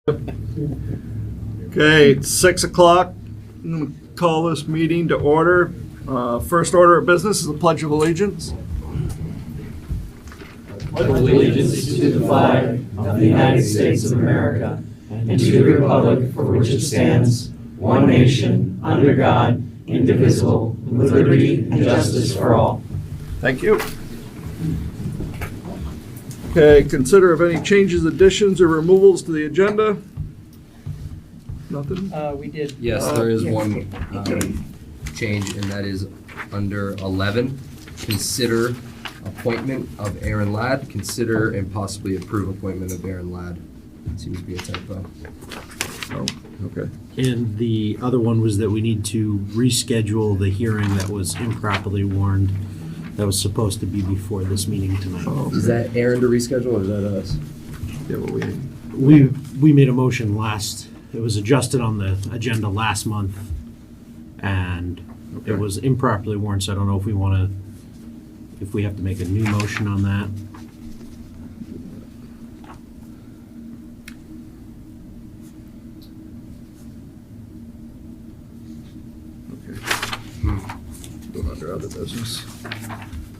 Okay, it's 6 o'clock. I'm going to call this meeting to order. First order of business is the Pledge of Allegiance. Pledge allegiance to the flag of the United States of America and to the republic for which it stands, one nation, under God, indivisible, with liberty and justice for all. Thank you. Okay, consider if any changes, additions, or removals to the agenda. Nothing? We did. Yes, there is one change, and that is under 11. Consider appointment of Aaron Ladd. Consider and possibly approve appointment of Aaron Ladd. Seems to be a typo. Oh, okay. And the other one was that we need to reschedule the hearing that was improperly warned, that was supposed to be before this meeting tonight. Oh, okay. Is that Aaron to reschedule, or is that us? Yeah, well, We made a motion it was adjusted on the agenda last month, and it was improperly warned, so I don't know if if we have to make a new motion on that. Going under other business.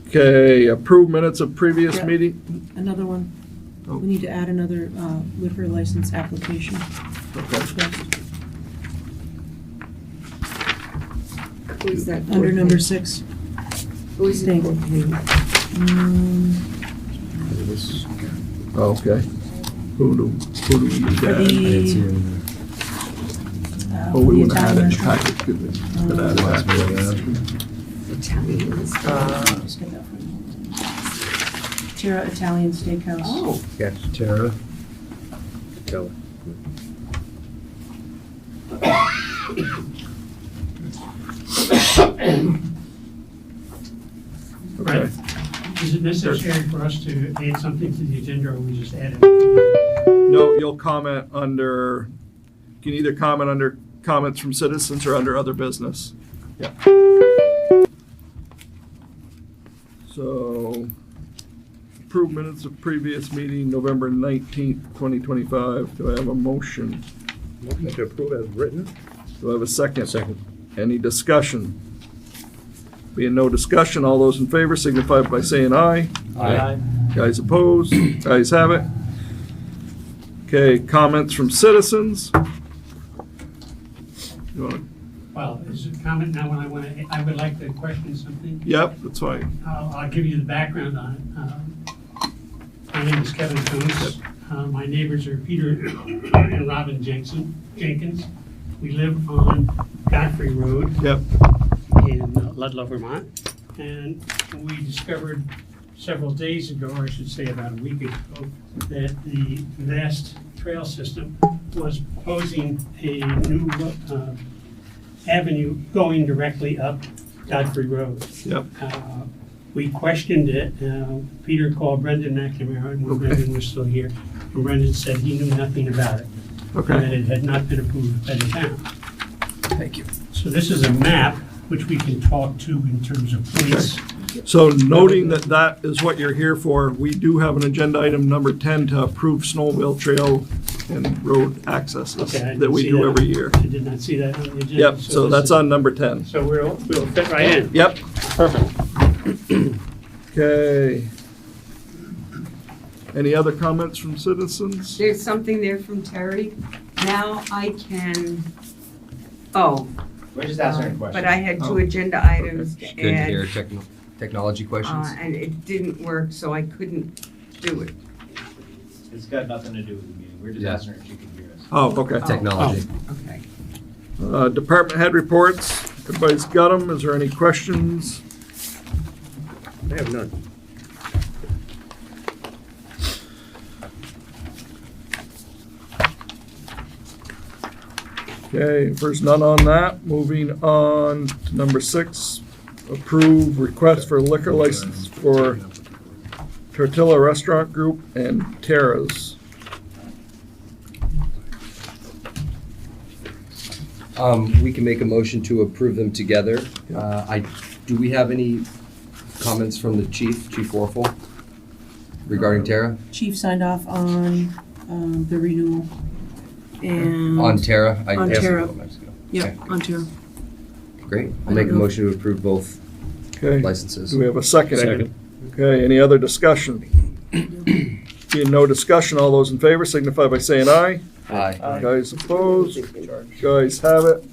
Okay, approve minutes of previous Yep. meeting. Another one. Oh. We need to add another liquor license application. Okay. Who's that? Under number 6. Who's Thank it? you. Oh, okay. Who do we need For to add? the, Oh, we the want to add Italian it in restaurant. packet. Good. Could add it back. Italian. Just get that for you. Tira Italian Steakhouse. Oh, Yes, Tara. Go. Okay. Is it necessary for us to add something to the agenda, or we just add it? No, you'll comment under, you can either comment under comments from citizens or under other business. Yeah. So, approve minutes of previous meeting, November 19th, 2025. Do I have a motion? Motion to approve as written. Do I have a second? Second. Any discussion? Being no discussion, all those in favor signify by saying aye. Aye. Guys opposed? Guys have it. Okay, comments from citizens? You wanna- Well, is it a comment now when I would like to question something? Yep, that's fine. I'll give you the background on it. My name is Kevin Jones. My neighbors are Peter and Robin Jenkins. We live on Godfrey Road Yep, in Ludlow, Vermont. And we discovered several days ago, or I should say about a week ago, that the vast trail system was proposing a new avenue going directly up Godfrey Road. yep. We questioned it. Peter called Brendan McNamara, and when Okay. Brendan was still here, and Brendan said he knew nothing about it, and that Okay, it had not been approved by the town. Thank you. So this is a map which we can talk to in terms of points. so noting that that is what you're here for, we do have an agenda item number 10 to approve snowmobile trail and road accesses Okay, I that didn't we see do that. every year. I did not see that on the agenda. Yep, so this that's is- on number 10. So we'll fit right in. Yep, Perfect. okay. Any other comments from citizens? there's something there from Terry. Now I can, oh. We're just answering But questions. I had Oh, two agenda items to Good to hear add, technology questions. and it didn't work, so I couldn't do it. It's got nothing to do with the meeting. We're just Yeah. asking her if she can hear us. Oh, okay. Technology. Okay. Department head reports, everybody's got them. Is there any questions? I have none. Okay, if there's none on that, moving on to number 6, approve request for liquor license for Tortilla Restaurant Group and Terra's. We can make a motion to approve them together. Do we have any comments from the Chief Warfel? regarding Tara? Chief signed off on the renewal. and. On Terra? On Terra. Mexico. Yep, on Terra. Great. I I'll make a don't know. motion to approve both Okay, licenses. do we have a second? Second. Okay, any other discussion? Being no discussion, all those in favor signify by saying aye. Aye. Guys opposed? Guys have it.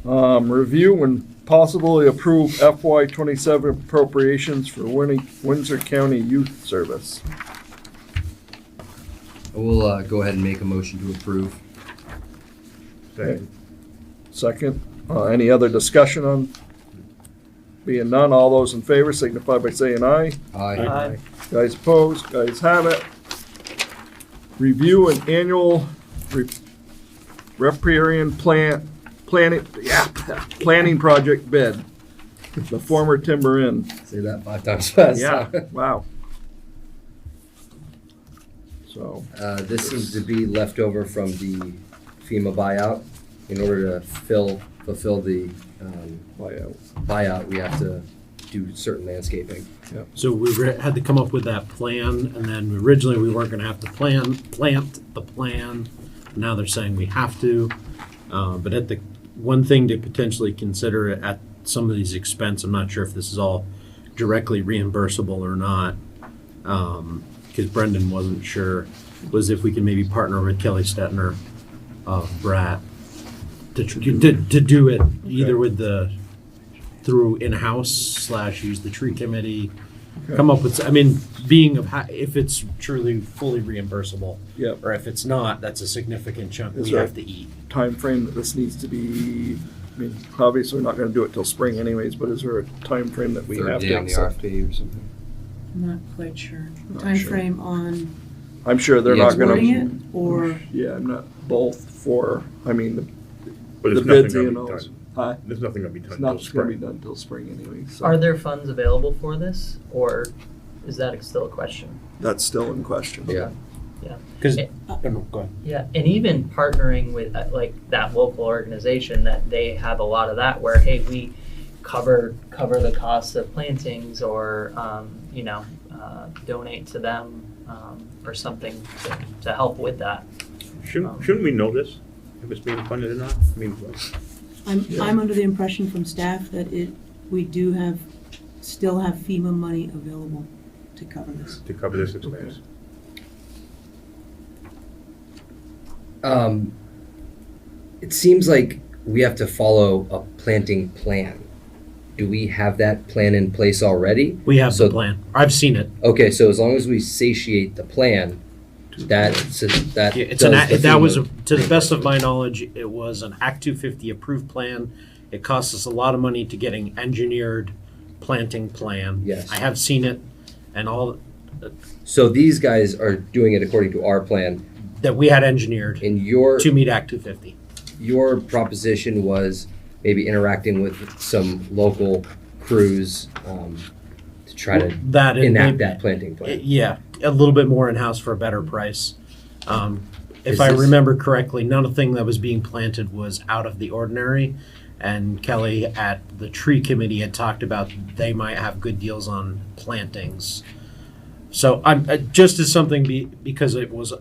Review and possibly approve FY 27 appropriations for Windsor County Youth Service. We'll go ahead and make a motion to approve. Second, any other discussion on? Being none, all those in favor signify by saying aye. Aye. Guys opposed? Guys have it. Review an annual riparian planning project bid. The former Timber Inn. Say that 5 times fast. Yeah, wow. So, This seems to be left over from the FEMA buyout. In order to fulfill the buyout, we have to do certain landscaping. So we had to come up with that plan, and then originally we weren't gonna have to plant the plan. Now they're saying we have to. But at the, one thing to potentially consider at some of these expense, I'm not sure if this is all directly reimbursable or not, because Brendan wasn't sure, was if we could maybe partner with Kelly Stetner of Brat to do it either with through in-house / use the tree committee, come up with, I mean, if it's truly fully reimbursable, yep. or if it's not, that's a significant chunk Is we there have to eat. Time frame that this needs to be, I mean, obviously we're not gonna do it till spring anyways, but is there a time frame that we Third have day to on the accept? RFP or something. I'm not quite sure. Not Time sure. frame on I'm sure they're Yeah, not gonna. wording it, or Yeah, I'm not, both for, I mean, But the there's bids nothing and gonna be those. done. Huh? There's nothing gonna be done It's until not gonna be spring. done till spring anyway, so. Are there funds available for this, or is that still a question? That's still in question. Yeah. Because, Eh, no, go ahead. Yeah, and even partnering with like that local organization that they have a lot of that where, hey, we cover the cost of plantings or, donate to them or something to help with that. Shouldn't we know this, if it's being funded or not? I mean, I'm under the impression from staff that we do still have FEMA money available to cover this. to cover this expense. It seems like we have to follow a planting plan. Do we have that plan in place already? We have the So- plan. I've seen it. Okay, so as long as we satiate the plan, that Yeah, it's does the that was, FEMA to the best of my knowledge, it was an Act 250 approved plan. It cost us a lot of money to getting engineered planting plan. Yes. I have seen it, and all So these guys are doing it according to our plan. that we had engineered And your to meet Act 250. proposition was maybe interacting with some local crews to try to That and enact maybe- that planting plan. Yeah, a little bit more in-house for a better price. If Is I this- remember correctly, nothing that was being planted was out of the ordinary. And Kelly at the tree committee had talked about they might have good deals on plantings. So I'm, just as something, because it was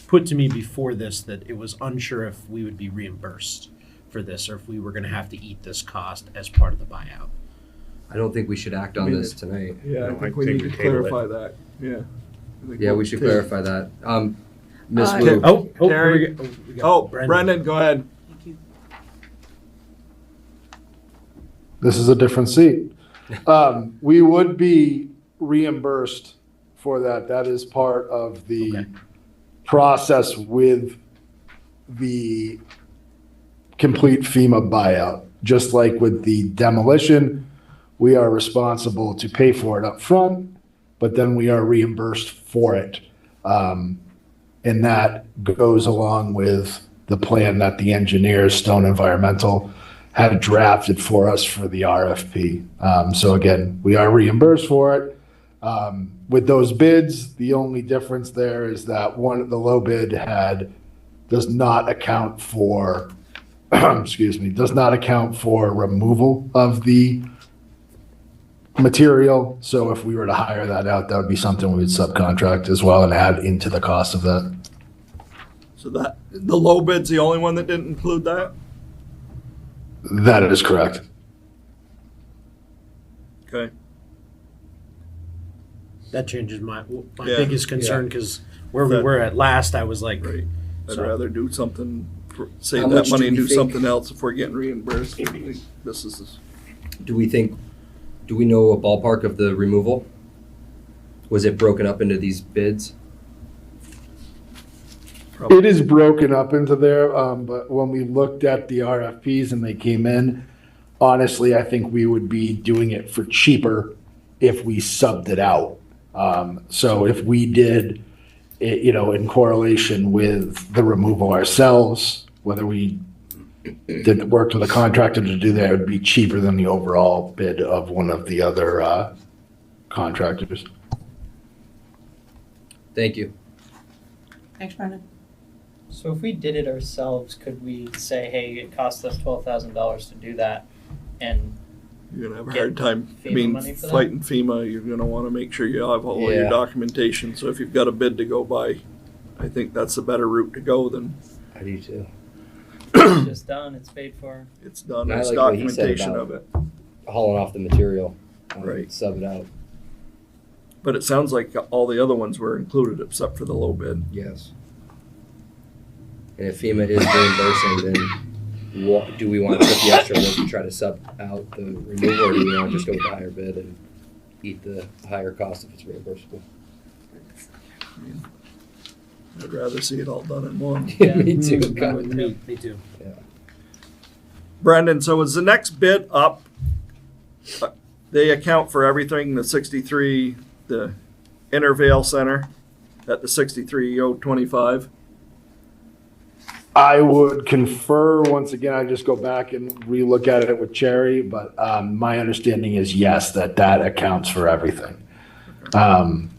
put to me before this, that it was unsure if we would be reimbursed for this or if we were gonna have to eat this cost as part of the buyout. I don't think we should act on this tonight. Yeah, I No, think I we think need we to table it. clarify that, yeah. I think Yeah, we'll we should table- clarify that. Ms. Uh, Wu, Terry? we got Oh, Brendan, go ahead. Thank you. This is a different seat. We would be reimbursed for that. That is part of the Okay. process with the complete FEMA buyout. Just like with the demolition, we are responsible to pay for it up front, but then we are reimbursed for it. And that goes along with the plan that the engineers, Stone Environmental, had drafted for us for the RFP. So again, we are reimbursed for it. With those bids, the only difference there is that the low bid does not account for, does not account for removal of the material. So if we were to hire that out, that would be something we would subcontract as well and add into the cost of that. So that, the low bid's the only one that didn't include that? That is correct. Okay. That changes my Yeah. biggest concern, because where we That- were at last, I was like, Right. I'd So- rather do something, save How that much money do and we do think- something else if we're getting reimbursed. This is, Do we know a ballpark of the removal? Was it broken up into these bids? It is broken up into there, but when we looked at the RFPs and they came in, honestly, I think we would be doing it for cheaper if we subbed it out. So if we did it, in correlation with the removal ourselves, whether we worked with a contractor to do that, it would be cheaper than the overall bid of one of the other contractors. Thank you. Thanks, Brendan. So if we did it ourselves, could we say, hey, it cost us $12,000 to do that, and you're gonna have a Get hard time, I FEMA mean, money for that? fighting FEMA, you're gonna wanna make sure you have all your Yeah. documentation. So if you've got a bid to go by, I think that's a better route to go than I do too. it's just done, it's paid for? it's done, I there's like what he said documentation about- of it. Hauling off the material. Right. Sub it out. But it sounds like all the other ones were included except for the low bid. Yes. And if FEMA is reimbursing, then what, do we want to put the extra work to try to sub out the removal, or do we want to just go with the higher bid and eat the higher cost if it's reimbursable? I mean, I'd rather see it all done in one. Me too. me too. Brendan, so is the next bid up? They account for everything, the 63, the Intervale Center at the 63,025. I would confer, once again, I just go back and relook at it with Cherry, but my understanding is yes, that accounts for everything.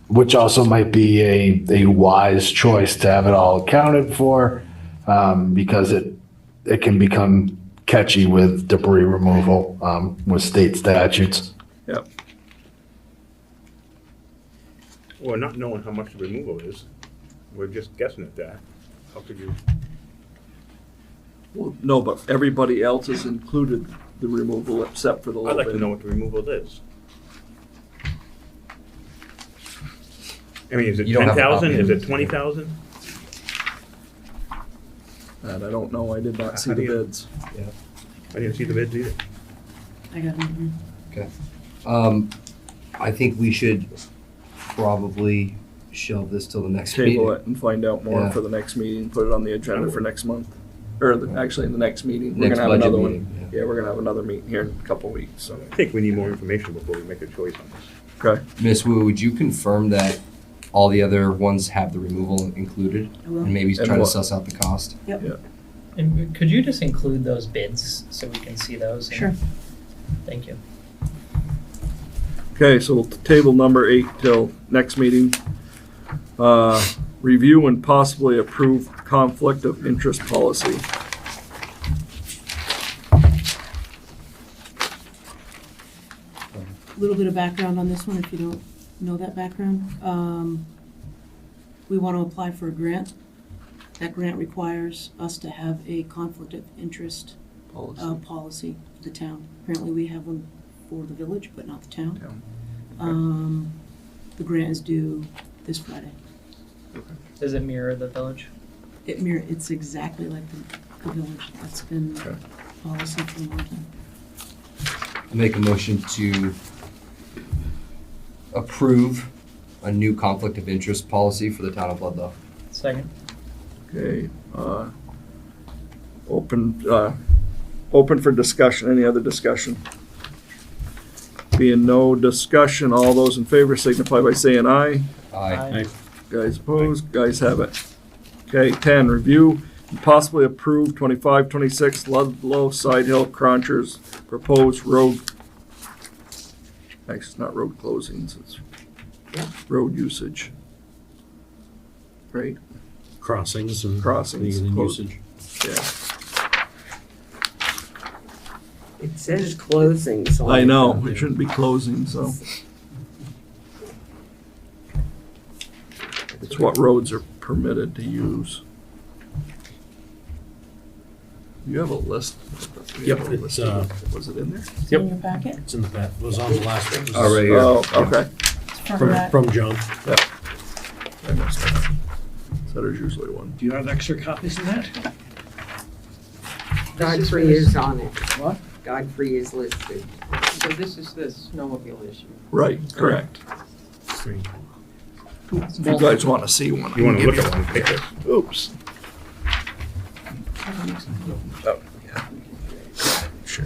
Which also might be a wise choice to have it all accounted for, because it can become catchy with debris removal with state statutes. Yep. Well, not knowing how much the removal is, we're just guessing at that. How could you? Well, no, but everybody else is included the removal except for the low I'd like bid. to know what the removal is. I mean, is it You don't have a 10,000? copy Is of it it. 20,000? And I don't know, I did not see How the do you- bids. I didn't see the bids either. I got it here. I think we should probably shelve this till the next Table meeting. it and find out more Yeah. for the next meeting, put it on the agenda for next month. Or actually, in the next meeting. We're Next gonna have budget another meeting, one. Yeah, we're gonna have another meeting here in a couple weeks, so. I think we need more information before we make a choice on this. Okay. Ms. Wu, would you confirm that all the other ones have the removal included? I will. And maybe And try to what? suss out the cost? And could you just include those bids so we can see those? Sure. Thank you. Okay, so we'll table number 8 till next meeting. Review and possibly approve conflict of interest policy. A little bit of background on this one, if you don't know that background. We want to apply for a grant. That grant requires us to have a conflict of interest policy for the town. Apparently, we have one for the village, but not the town. The grant is due this Friday. Does it mirror the village? It's exactly like the village. That's been Okay. policy for a long time. I make a motion to approve a new conflict of interest policy for the town of Ludlow. Second. Okay, open for discussion. Any other discussion? Being no discussion, all those in favor signify by saying aye. Aye. Guys opposed, guys have it. Okay, 10, review and possibly approve 25-26 Ludlow Side Hill Crunchers proposed road. Actually, it's not road closings, it's road usage. Right, Crossings and. Crossings, and close. usage. yeah. It says closing, so. I know, it shouldn't be closing, so. It's what roads are permitted to use. You have a list? Yep, it's, Was it in there? Is it in your packet? It's in the back, it was on the last one. Oh, right here. Oh, okay. It's from that. From John. I missed that. So there's usually one. Do you have extra copies of that? Godfrey is on it. What? Godfrey is listed. So this is the snowmobile issue. Right, correct. If you guys want to see one. I You wanna can look give at one, pick it. Oops. Oh, yeah. Sure.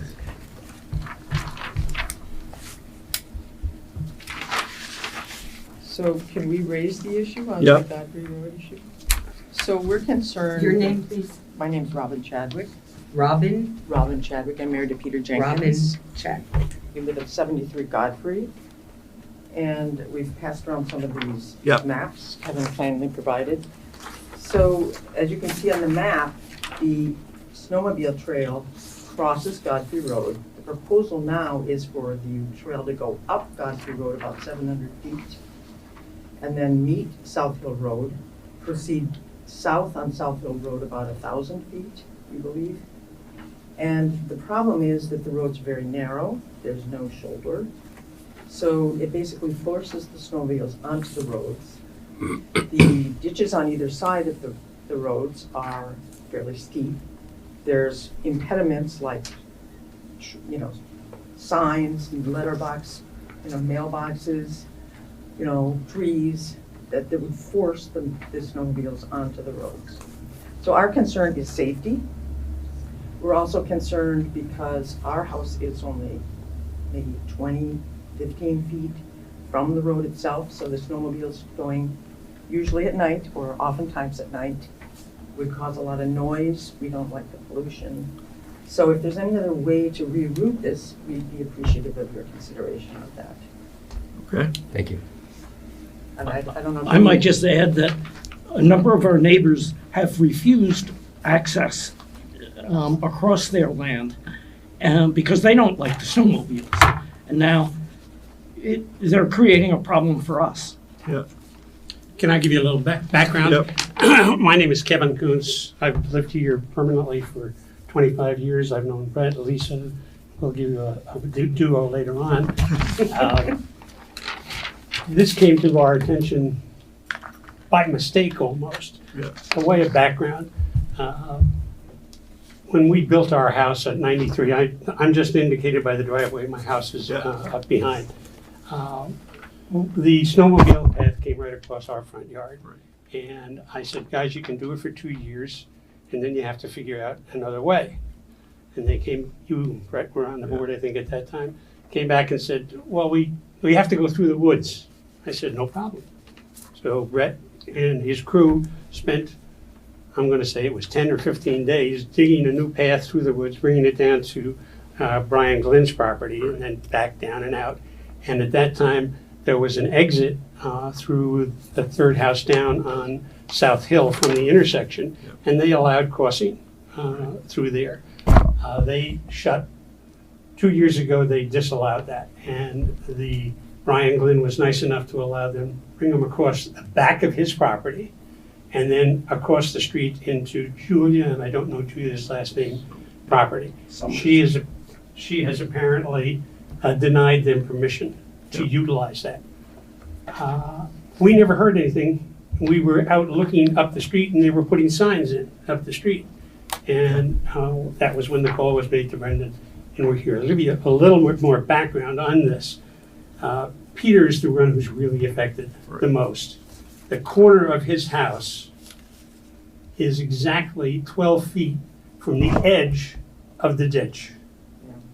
So can we raise the issue on Yeah. the Godfrey Road issue? So we're concerned. Your name, please? My name's Robin Chadwick. Robin? Robin Chadwick. I'm married to Peter Robin Jenkins. Chadwick. We live at 73 Godfrey. And we've passed around some of these Yep. maps Kevin kindly provided. So as you can see on the map, the snowmobile trail crosses Godfrey Road. The proposal now is for the trail to go up Godfrey Road about 700 feet and then meet South Hill Road, proceed south on South Hill Road about 1,000 feet, we believe. And the problem is that the road's very narrow, there's no shoulder. So it basically forces the snowmobiles onto the roads. The ditches on either side of the roads are fairly steep. There's impediments like, signs, letterbox, mailboxes, trees that would force the snowmobiles onto the roads. So our concern is safety. We're also concerned because our house is only maybe 15 feet from the road itself, so the snowmobiles going usually at night or oftentimes at night would cause a lot of noise. We don't like the pollution. So if there's any other way to reroute this, we'd be appreciative of your consideration of that. Okay. Thank you. And I don't know. if I you- might just add that a number of our neighbors have refused access across their land because they don't like the snowmobiles. And now they're creating a problem for us. Yeah. Can I give you a little background? Yep. My name is Kevin Kuntz. I've lived here permanently for 25 years. I've known Brett, Lisa. We'll give you a duo later on. This came to our attention by mistake almost. Yeah. A way of background. When we built our house at 93, I'm just indicated by the driveway. My house is up behind. The snowmobile path came right across our front yard. Right. And I said, guys, you can do it for 2 years, and then you have to figure out another way. And they came, you, Brett, were on the board, I think, at that time, came back and said, well, we have to go through the woods. I said, no problem. So Brett and his crew spent, I'm gonna say it was 10 or 15 days, digging a new path through the woods, bringing it down to Brian Glenn's property, and then back down and out. And at that time, there was an exit through the third house down on South Hill from the intersection, and they allowed crossing through there. They shut, 2 years ago, they disallowed that, and the Brian Glenn was nice enough to allow them, bring them across the back of his property, and then across the street into Julia, and I don't know Julia's last name, property. She has apparently denied them permission to utilize that. We never heard anything. We were out looking up the street, and they were putting signs in up the street. And that was when the call was made to Brendan, and we're here. I'll give you a little more background on this. Peter is the one who's really affected the most. The corner of his house is exactly 12 feet from the edge of the ditch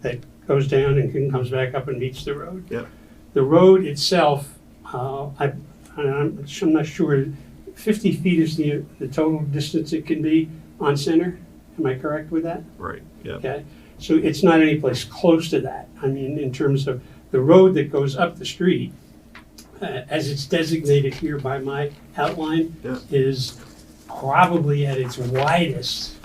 that goes down and comes back up and meets the road. Yep. The road itself, I'm not sure, 50 feet is the total distance it can be on center. Am I correct with that? Right. Yeah. Okay, so it's not any place close to that. I mean, in terms of the road that goes up the street, as it's designated here by my outline, is probably at its widest,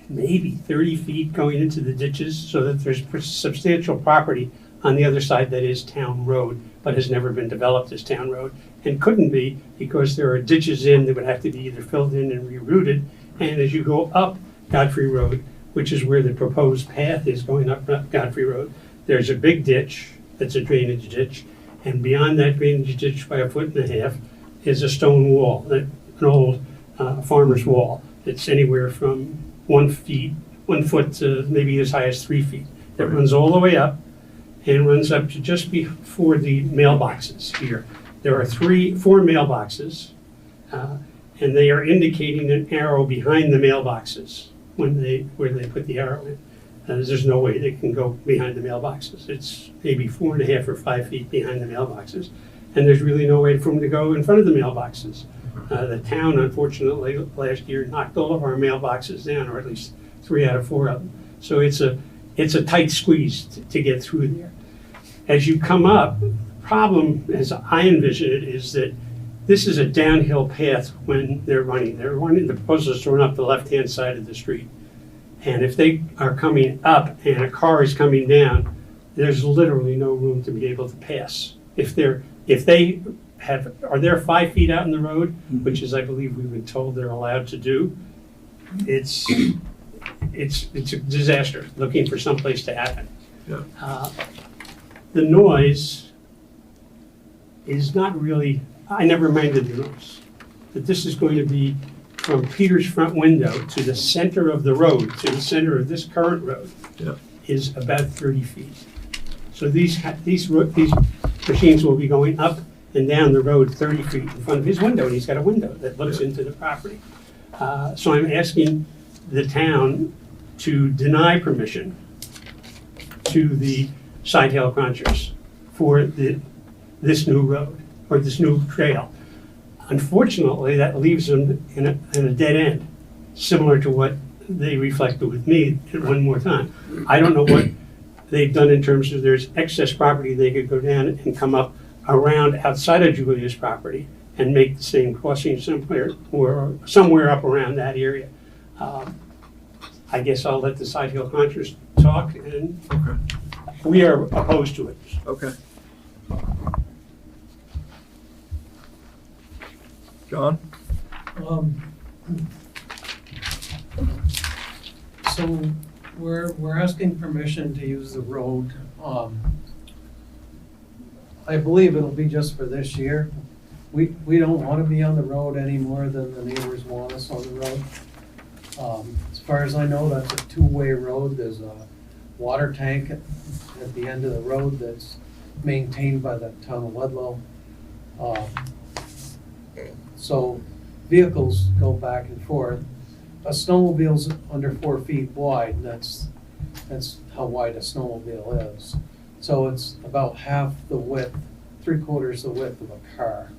maybe 30 feet going into the ditches, so that there's substantial property on the other side that is town road, but has never been developed as town road, and couldn't be because there are ditches in that would have to be either filled in and rerouted. And as you go up Godfrey Road, which is where the proposed path is going up Godfrey Road. There's a big ditch, that's a drainage ditch, and beyond that drainage ditch by 1.5 feet is a stone wall, an old farmer's wall. It's anywhere from 1 foot to maybe as high as 3 feet. That runs all the way up and runs up to just before the mailboxes here. There are 4 mailboxes, and they are indicating an arrow behind the mailboxes where they put the arrow in. There's no way they can go behind the mailboxes. It's maybe 4.5 or 5 feet behind the mailboxes, and there's really no way for them to go in front of the mailboxes. The town, unfortunately, last year knocked all of our mailboxes down, or at least 3 out of 4 of them. So it's a tight squeeze to get through there. As you come up, the problem, as I envision it, is that this is a downhill path when they're running. The proposal is to run up the left-hand side of the street. And if they are coming up and a car is coming down, there's literally no room to be able to pass. If they are there 5 feet out in the road, which is, I believe, we've been told they're allowed to do, it's a disaster looking for someplace to happen. Yeah. The noise is not really, I never minded the noise, but this is going to be from Peter's front window to the center of the road, to the center of this current road, Yeah. is about 30 feet. So these machines will be going up and down the road 30 feet in front of his window, and he's got a window that looks into the property. So I'm asking the town to deny permission to the side hill crunchers for this new road, or this new trail. Unfortunately, that leaves them in a dead end, similar to what they reflected with me one more time. I don't know what they've done in terms of there's excess property they could go down and come up around outside of Julia's property and make the same crossing somewhere up around that area. I guess I'll let the side hill crunchers talk, and Okay. we are opposed to it. Okay. John? So we're asking permission to use the road. I believe it'll be just for this year. We don't want to be on the road any more than the neighbors want us on the road. As far as I know, that's a two-way road. There's a water tank at the end of the road that's maintained by the town of Ludlow. So vehicles go back and forth. A snowmobile's under 4 feet wide, and that's how wide a snowmobile is. So it's about half the width, 3/4 the width of a car.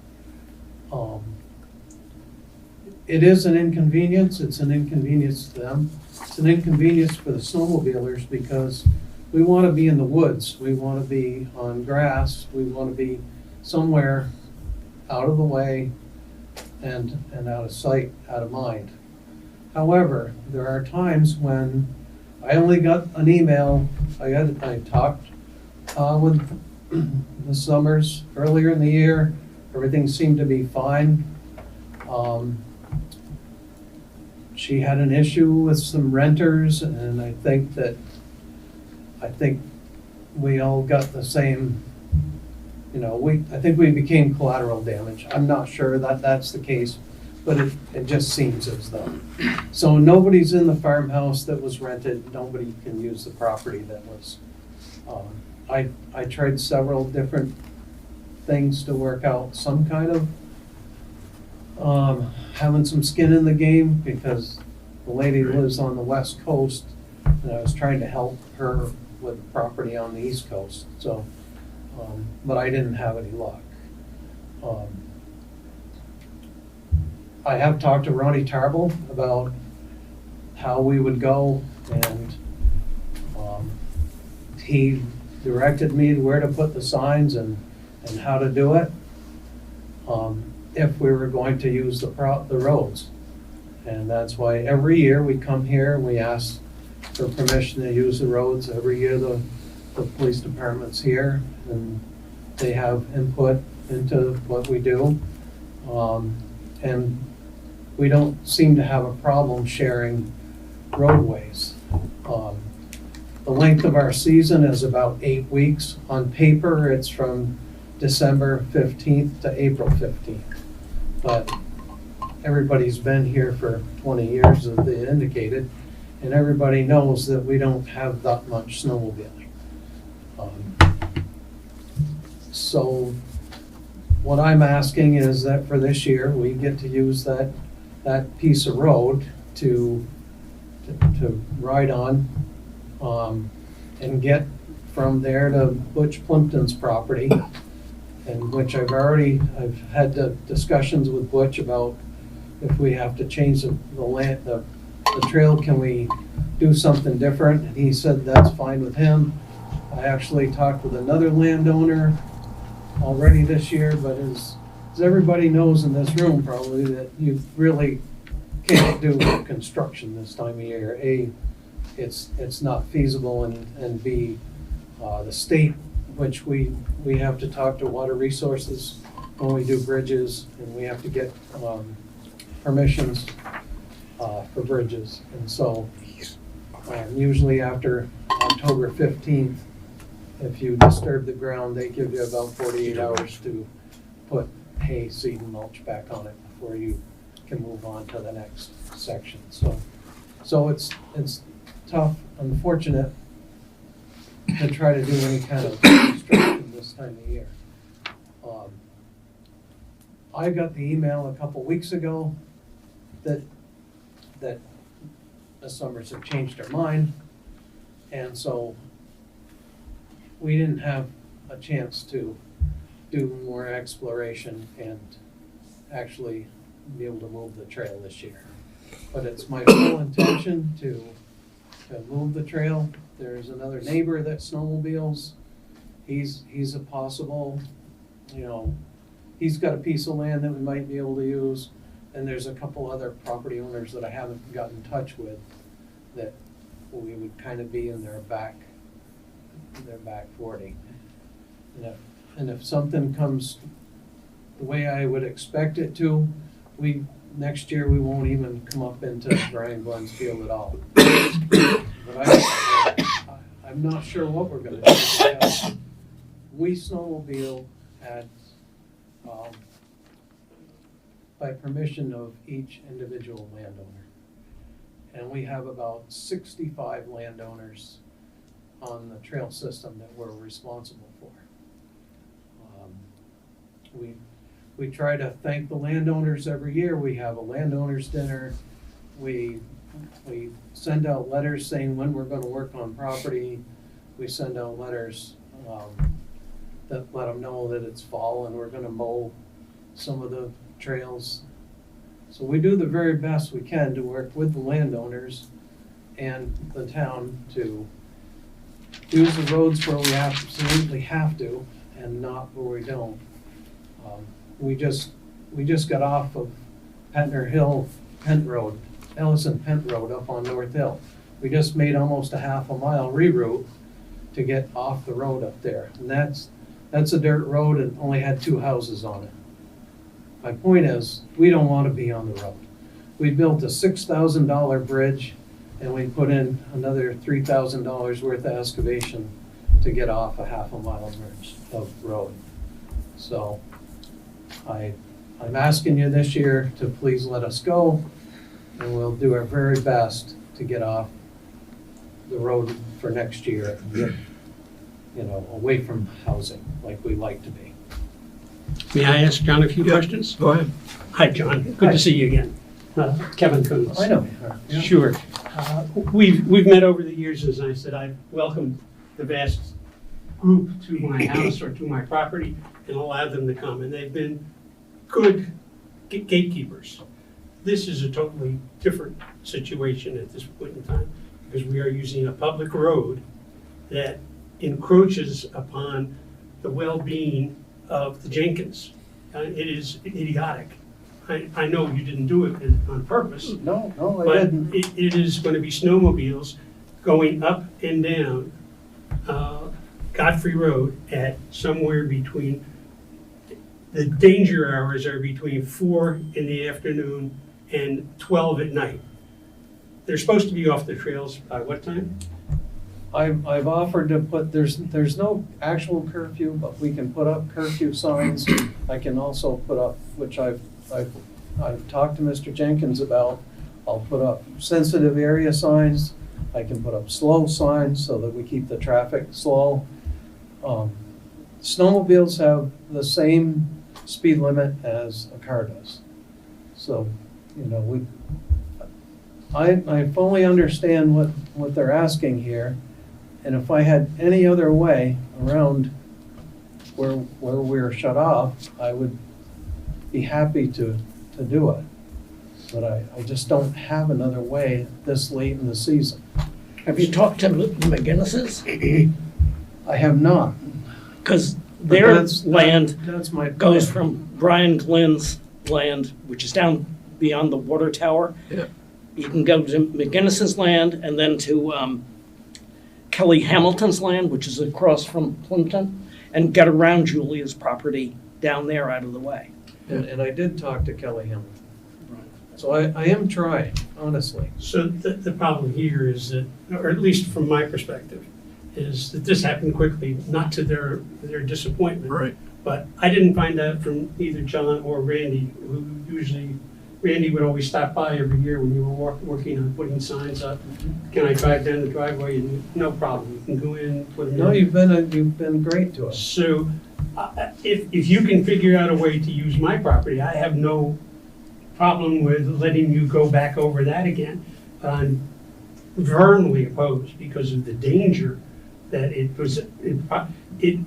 It is an inconvenience. It's an inconvenience to them. It's an inconvenience for the snowmobilers because we want to be in the woods. We want to be on grass. We want to be somewhere out of the way and out of sight, out of mind. However, there are times when I only got an email. I talked with the Summers earlier in the year. Everything seemed to be fine. She had an issue with some renters, and I think we all got the same. I think we became collateral damage. I'm not sure that that's the case, but it just seems as though. So nobody's in the farmhouse that was rented. Nobody can use the property that was. I tried several different things to work out some kind of having some skin in the game, because the lady lives on the west coast, and I was trying to help her with property on the east coast. So, but I didn't have any luck. I have talked to Ronnie Tarble about how we would go, and he directed me where to put the signs and how to do it if we were going to use the roads. And that's why every year we come here and we ask for permission to use the roads. Every year the police department's here and they have input into what we do. And we don't seem to have a problem sharing roadways. The length of our season is about 8 weeks. On paper, it's from December 15th to April 15th. But everybody's been here for 20 years, as they indicated, and everybody knows that we don't have that much snowmobiling. So what I'm asking is that for this year, we get to use that piece of road to ride on, and get from there to Butch Plimpton's property, and which I've had the discussions with Butch about if we have to change the trail, can we do something different? And he said that's fine with him. I actually talked with another landowner already this year, but as everybody knows in this room probably, that you really can't do construction this time of year. A, it's not feasible, and B, the state, which we have to talk to Water Resources when we do bridges, and we have to get permissions for bridges. And so usually after October 15th, if you disturb the ground, they give you about 48 hours to put hay, seed, and mulch back on it before you can move on to the next section. So it's tough, unfortunate to try to do any kind of construction this time of year. I got the email a couple weeks ago that the Summers have changed their mind, and so we didn't have a chance to do more exploration and actually be able to move the trail this year. But it's my full intention to move the trail. There's another neighbor that snowmobiles. He's a possible, he's got a piece of land that we might be able to use. And there's a couple other property owners that I haven't gotten in touch with that we would kind of be in their back 40. And if something comes the way I would expect it to, next year we won't even come up into Brian Glenn's field at all. But I'm not sure what we're gonna do, because we snowmobile at, by permission of each individual landowner. And we have about 65 landowners on the trail system that we're responsible for. We try to thank the landowners every year. We have a landowners dinner. We send out letters saying when we're gonna work on property. We send out letters that let them know that it's fall and we're gonna mow some of the trails. So we do the very best we can to work with the landowners and the town to use the roads where we absolutely have to and not where we don't. We just got off of Pentner Hill, Pent Road, Ellison Pent Road up on North Hill. We just made almost a half a mile reroute to get off the road up there. And that's a dirt road and only had 2 houses on it. My point is, we don't want to be on the road. We built a $6,000 bridge and we put in another $3,000 worth of excavation to get off a half a mile of road. So I'm asking you this year to please let us go, and we'll do our very best to get off the road for next year and get, away from housing like we like to be. May I ask John a few questions? Go ahead. Hi, John. Good to see you again. Kevin Coons. I know. Yeah. Sure. We've met over the years. As I said, I've welcomed the vast group to my house or to my property and allowed them to come, and they've been good gatekeepers. This is a totally different situation at this point in time, because we are using a public road that encroaches upon the well-being of the Jenkins. It is idiotic. I know you didn't do it on purpose. No, I But didn't. it is going to be snowmobiles going up and down Godfrey Road at somewhere between, the danger hours are between 4 in the afternoon and 12 at night. they're supposed to be off the trails by what time? I've offered to put, there's no actual curfew, but we can put up curfew signs. I can also put up, which I've talked to Mr. Jenkins about, I'll put up sensitive area signs. I can put up slow signs so that we keep the traffic slow. Snowmobiles have the same speed limit as a car does. So, you know, I fully understand what they're asking here. And if I had any other way around where we're shut off, I would be happy to do it. But I just don't have another way this late in the season. Have you talked to the McGinnises? I have not. Because But their that's land my goes plan. from Brian Glynn's land, which is down beyond the water tower. Yeah. You can go to McGinnis's land and then to Kelly Hamilton's land, which is across from Plimpton, and get around Julia's property down there out of the way. And I did talk to Kelly Hamilton. So I am trying, honestly. So the problem here is that, or at least from my perspective, is that this happened quickly, not to their disappointment. Right. But I didn't find out from either John or Randy, who usually, Randy would always stop by every year when you were working on putting signs up. Can I drive down the driveway? And no problem, you can go in, put them in. No, you've been great to us. So if you can figure out a way to use my property, I have no problem with letting you go back over that again. But I'm vehemently opposed because of the danger that it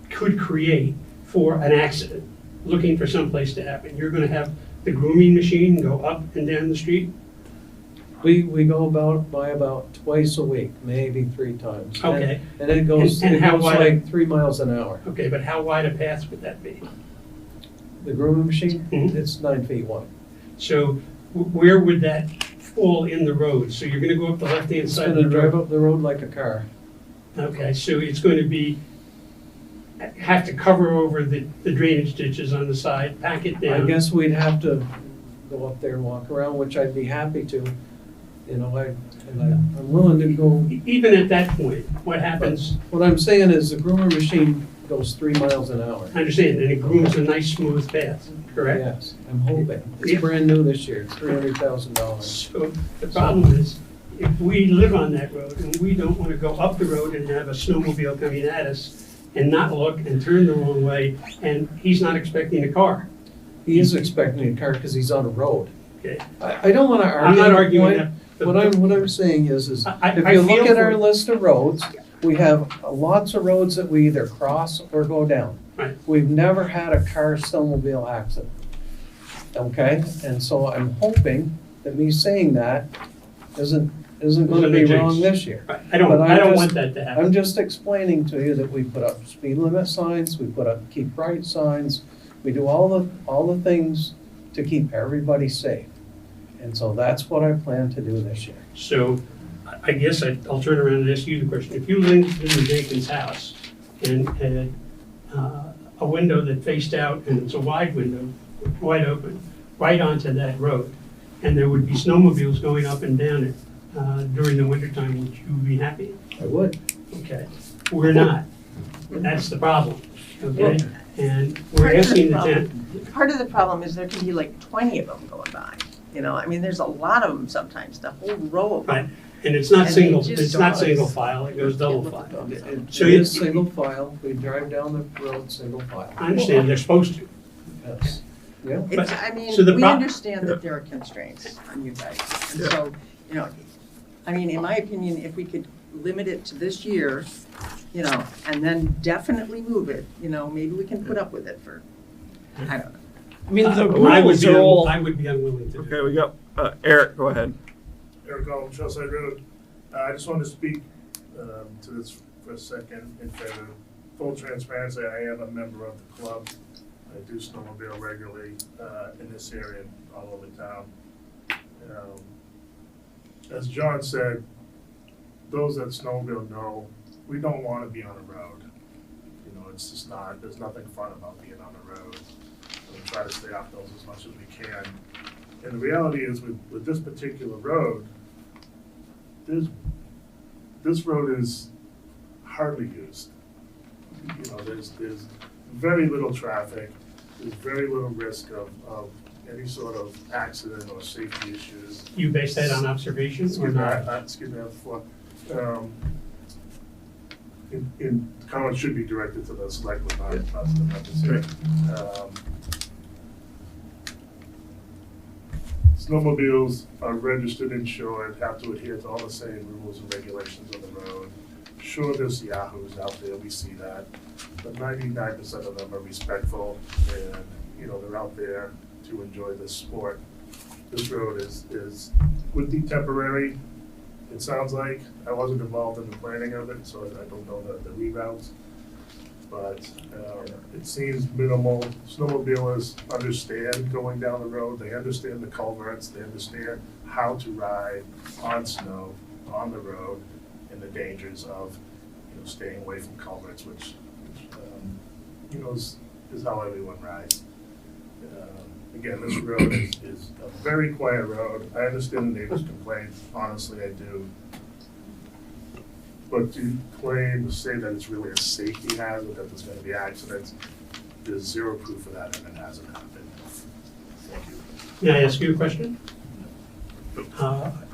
could create for an accident, looking for someplace to happen. You're gonna have the grooming machine go up and down the street? We go by about twice a week, maybe 3 times. Okay. And it goes, And how wide- like 3 miles an hour. Okay, but how wide a path would that be? The grooming machine, Mhm. it's 9 feet wide. So where would that fall in the road? So you're gonna go up the left-hand It's side of gonna the drive road? up the road like a car. Okay, so it's going to be, have to cover over the drainage ditches on the side, pack it I down. guess we'd have to go up there and walk around, which I'd be happy to. You know, I'm willing to go. Even at that point, what happens, What I'm saying is the groomer machine goes 3 miles an hour. I understand, and it grooms a nice smooth path, correct? Yes, I'm hoping. It's Yeah. brand new this year, it's $300,000. So the problem is, if we live on that road and we don't want to go up the road and have a snowmobile coming at us and not look and turn the wrong way, and he's not expecting a car, He is expecting a car because he's on a road. okay? I don't want to argue. I'm not the arguing point. that. What I'm saying is I if you look feel at our for- list of roads, we have lots of roads that we either cross or go down. Right. We've never had a car snowmobile accident. Okay, and so I'm hoping that me saying that isn't gonna be Isn't a wrong jinx. this year. I don't But I'm just- want that to happen. I'm just explaining to you that we put up speed limit signs, we put up keep right signs, we do all the things to keep everybody safe. And so that's what I plan to do this year. So I guess I'll turn around and ask you the question. If you lived in the Jenkins house and had a window that faced out, and it's a wide window, wide open, right onto that road, and there would be snowmobiles going up and down it during the wintertime, would you be happy? I would. Okay, we're not. That's the problem, okay? And we're asking the town, Part of the problem is there can be like 20 of them going by, you know, I mean, there's a lot of them sometimes, the whole row of right, them. and it's not And they single, just it's not don't- single file, it goes double file. So It you- is single file, we drive down the road single file. I understand, they're supposed to. Yes. Yeah. It's, I mean, so the we pro- understand that there are constraints on you guys. And so, you know, I mean, in my opinion, if we could limit it to this year, you know, and then definitely move it, you know, maybe we can put up with it for, I don't know. I mean, the I would rules be are all, I would be unwilling to. Okay, we got, Eric, go ahead. Eric Gold, Shellside Road. I just wanted to speak to this for a second. In favor of full transparency, I am a member of the club. I do snowmobile regularly in this area and all over town. As John said, those that snowmobile know, we don't want to be on a road. You know, it's just not, there's nothing fun about being on a road. We try to stay off those as much as we can. And the reality is with this particular road, this road is hardly used. You know, there's very little traffic, there's very little risk of any sort of accident or safety issues. You base that on observations or Excuse me, not? excuse me, in comments should be directed to the selectmen, not to the members here. Snowmobiles are registered, insured, have to adhere to all the same rules and regulations on the road. Sure, there's yahoos out there, we see that, but 99% of them are respectful and, you know, they're out there to enjoy this sport. This road would be temporary, it sounds like. I wasn't involved in the planning of it, so I don't know the reroutes. But it seems minimal. Snowmobilers understand going down the road, they understand the culverts, they understand how to ride on snow, on the road, and the dangers of, you know, staying away from culverts, which you know, is how everyone rides. Again, this road is a very quiet road. I understand the neighbors' complaints, honestly, I do. But to claim, to say that it's really a safety hazard, that there's gonna be accidents, there's zero proof of that, and it hasn't happened. Thank you. May I ask you a question?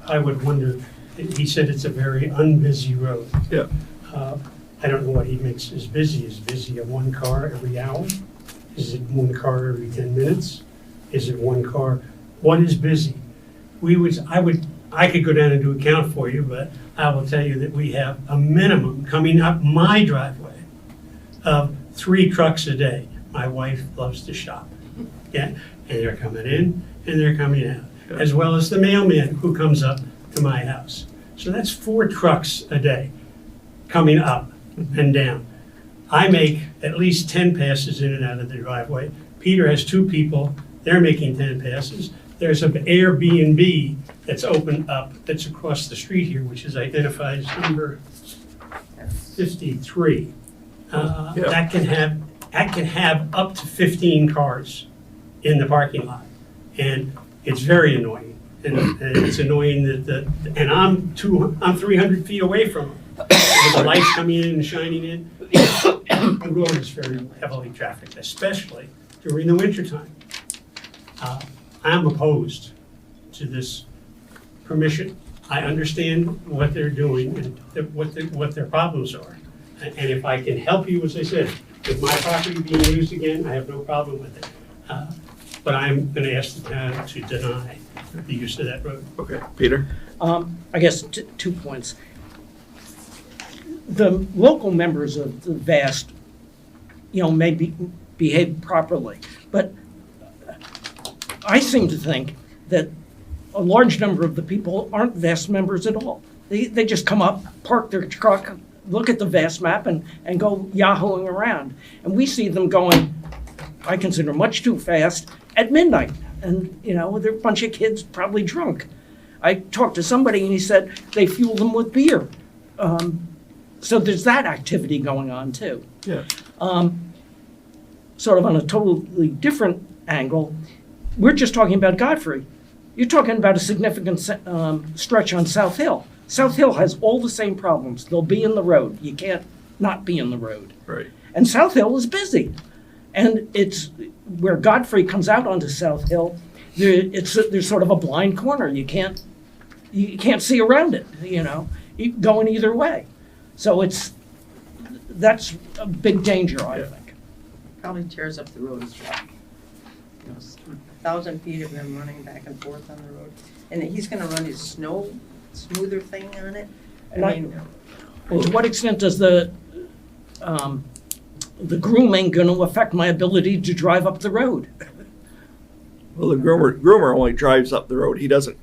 I would wonder, he said it's a very unbusy road. Yeah. I don't know what he makes as busy. Is busy a one car every hour? Is it one car every 10 minutes? Is it one car? What is busy? I could go down and do a count for you, but I will tell you that we have a minimum coming up my driveway of 3 trucks a day. My wife loves to shop. Yeah, and they're coming in and they're coming out, as well as the mailman who comes up to my house. So that's 4 trucks a day coming up and down. I make at least 10 passes in and out of the driveway. Peter has 2 people, they're making 10 passes. There's an Airbnb that's opened up, that's across the street here, which is identified as number 53. That can have up to 15 cars in the parking lot. And it's very annoying. And it's annoying and I'm 300 feet away from them. With the lights coming in and shining in. The road is very heavily trafficked, especially during the wintertime. I'm opposed to this permission. I understand what they're doing and what their problems are. And if I can help you, as I said, with my property being used again, I have no problem with it. But I'm going to ask the town to deny the use of that road. Okay, Peter? I guess 2 points. The local members of the VAST, may behave properly, but I seem to think that a large number of the people aren't VAST members at all. They just come up, park their truck, look at the VAST map, and go yahooing around. And we see them going, I consider, much too fast at midnight. And, they're a bunch of kids probably drunk. I talked to somebody and he said they fuel them with beer. So there's that activity going on too. Yeah. Sort of on a totally different angle, we're just talking about Godfrey. You're talking about a significant stretch on South Hill. South Hill has all the same problems. They'll be in the road. You can't not be in the road. Right. And South Hill is busy. And it's where Godfrey comes out onto South Hill, there's sort of a blind corner. You can't see around it, going either way. So that's a big danger, I think. Probably tears up the road as well. 1,000 feet of him running back and forth on the road. And he's gonna run his snow smoother thing on it. Well, to what extent does the grooming going to affect my ability to drive up the road? Well, the groomer only drives up the road. He doesn't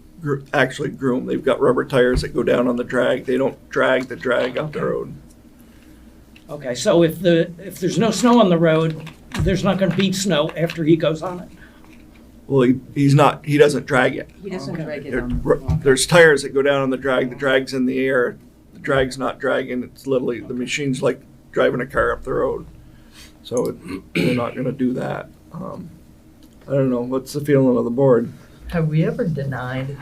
actually groom. They've got rubber tires that go down on the drag. They don't drag the drag up the road. Okay, so if there's no snow on the road, there's not going to be snow after he goes on it? Well, he doesn't drag it. He doesn't drag it on. There's tires that go down on the drag's in the air. The drag's not dragging. It's literally, the machine's like driving a car up the road. So we're not going to do that. I don't know. What's the feeling of the board? Have we ever denied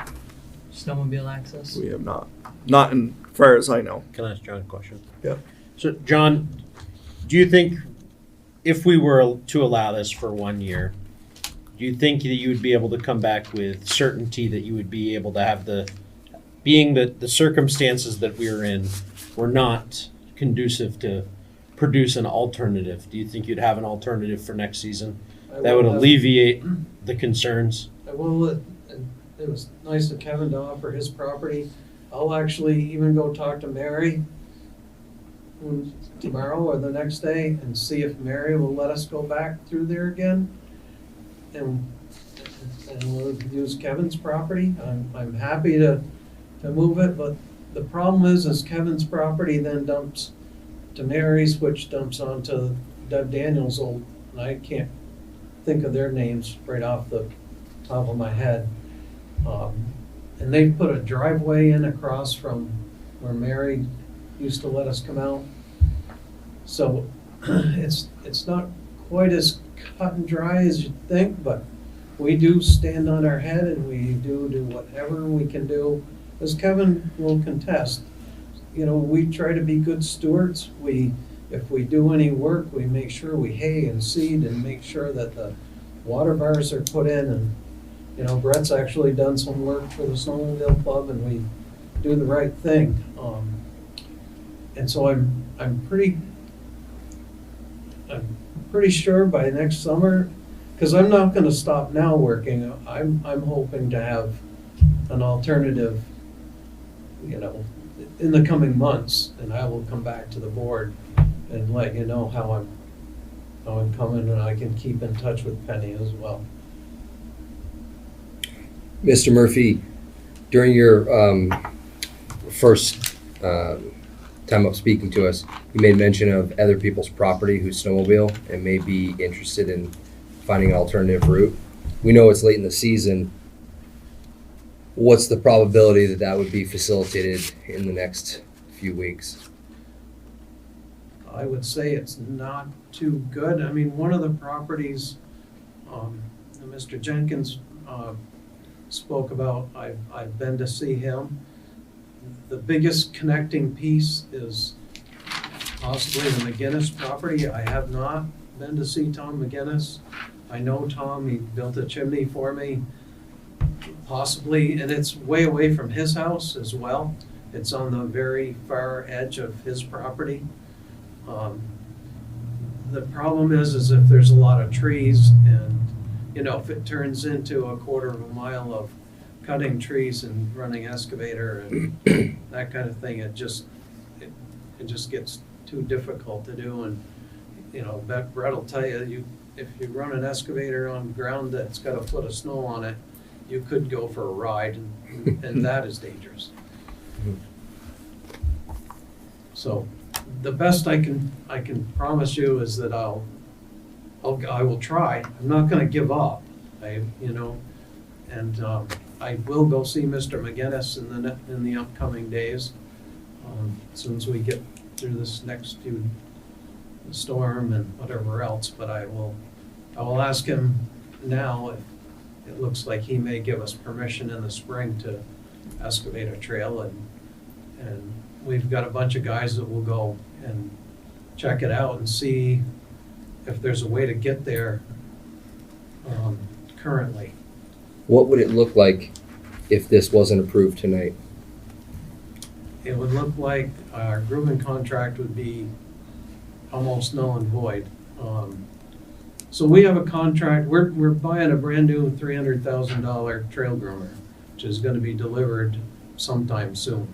snowmobile access? We have not. Not in far as I know. Can I ask John a question? Yeah. So, John, do you think if we were to allow this for 1 year, do you think that you would be able to come back with certainty that you would be able to have being that the circumstances that we are in were not conducive to produce an alternative? Do you think you'd have an alternative for next season that would alleviate the concerns? I will, and it was nice of Kevin to offer his property. I'll actually even go talk to Mary tomorrow or the next day and see if Mary will let us go back through there again. And we'll use Kevin's property. I'm happy to move it, but the problem is Kevin's property then dumps to Mary's, which dumps onto Doug Daniels' old, and I can't think of their names right off the top of my head. And they put a driveway in across from where Mary used to let us come out. So it's not quite as cut and dry as you'd think, but we do stand on our head and we do whatever we can do, as Kevin will contest. You know, we try to be good stewards. If we do any work, we make sure we hay and seed and make sure that the water bars are put in. And, you know, Brett's actually done some work for the Snowmobile Club and we do the right thing. And so I'm pretty sure by next summer, because I'm not gonna stop now working, I'm hoping to have an alternative, you know, in the coming months, and I will come back to the board and let you know how I'm coming, and I can keep in touch with Penny as well. Mr. Murphy, during your first time up speaking to us, you made mention of other people's property who snowmobile and may be interested in finding an alternative route. We know it's late in the season. What's the probability that that would be facilitated in the next few weeks? I would say it's not too good. I mean, one of the properties, Mr. Jenkins spoke about, I've been to see him. The biggest connecting piece is possibly the McGinnis property. I have not been to see Tom McGinnis. I know Tom, he built a chimney for me, possibly, and it's way away from his house as well. It's on the very far edge of his property. The problem is if there's a lot of trees and, you know, if it turns into a quarter of a mile of cutting trees and running excavator and that kind of thing, it just gets too difficult to do. And, you know, Brett will tell you, if you run an excavator on ground that's got a foot of snow on it, you could go for a ride, and that is dangerous. So the best I can promise you is that I will try. I'm not going to give up. I will go see Mr. McGinnis in the upcoming days, as soon as we get through this next few storm and whatever else. But I will ask him now if it looks like he may give us permission in the spring to excavate a trail, and we've got a bunch of guys that will go and check it out and see if there's a way to get there currently. What would it look like if this wasn't approved tonight? It would look like our grooming contract would be almost null and void. So we have a contract, we're buying a brand new $300,000 trail groomer, which is gonna be delivered sometime soon.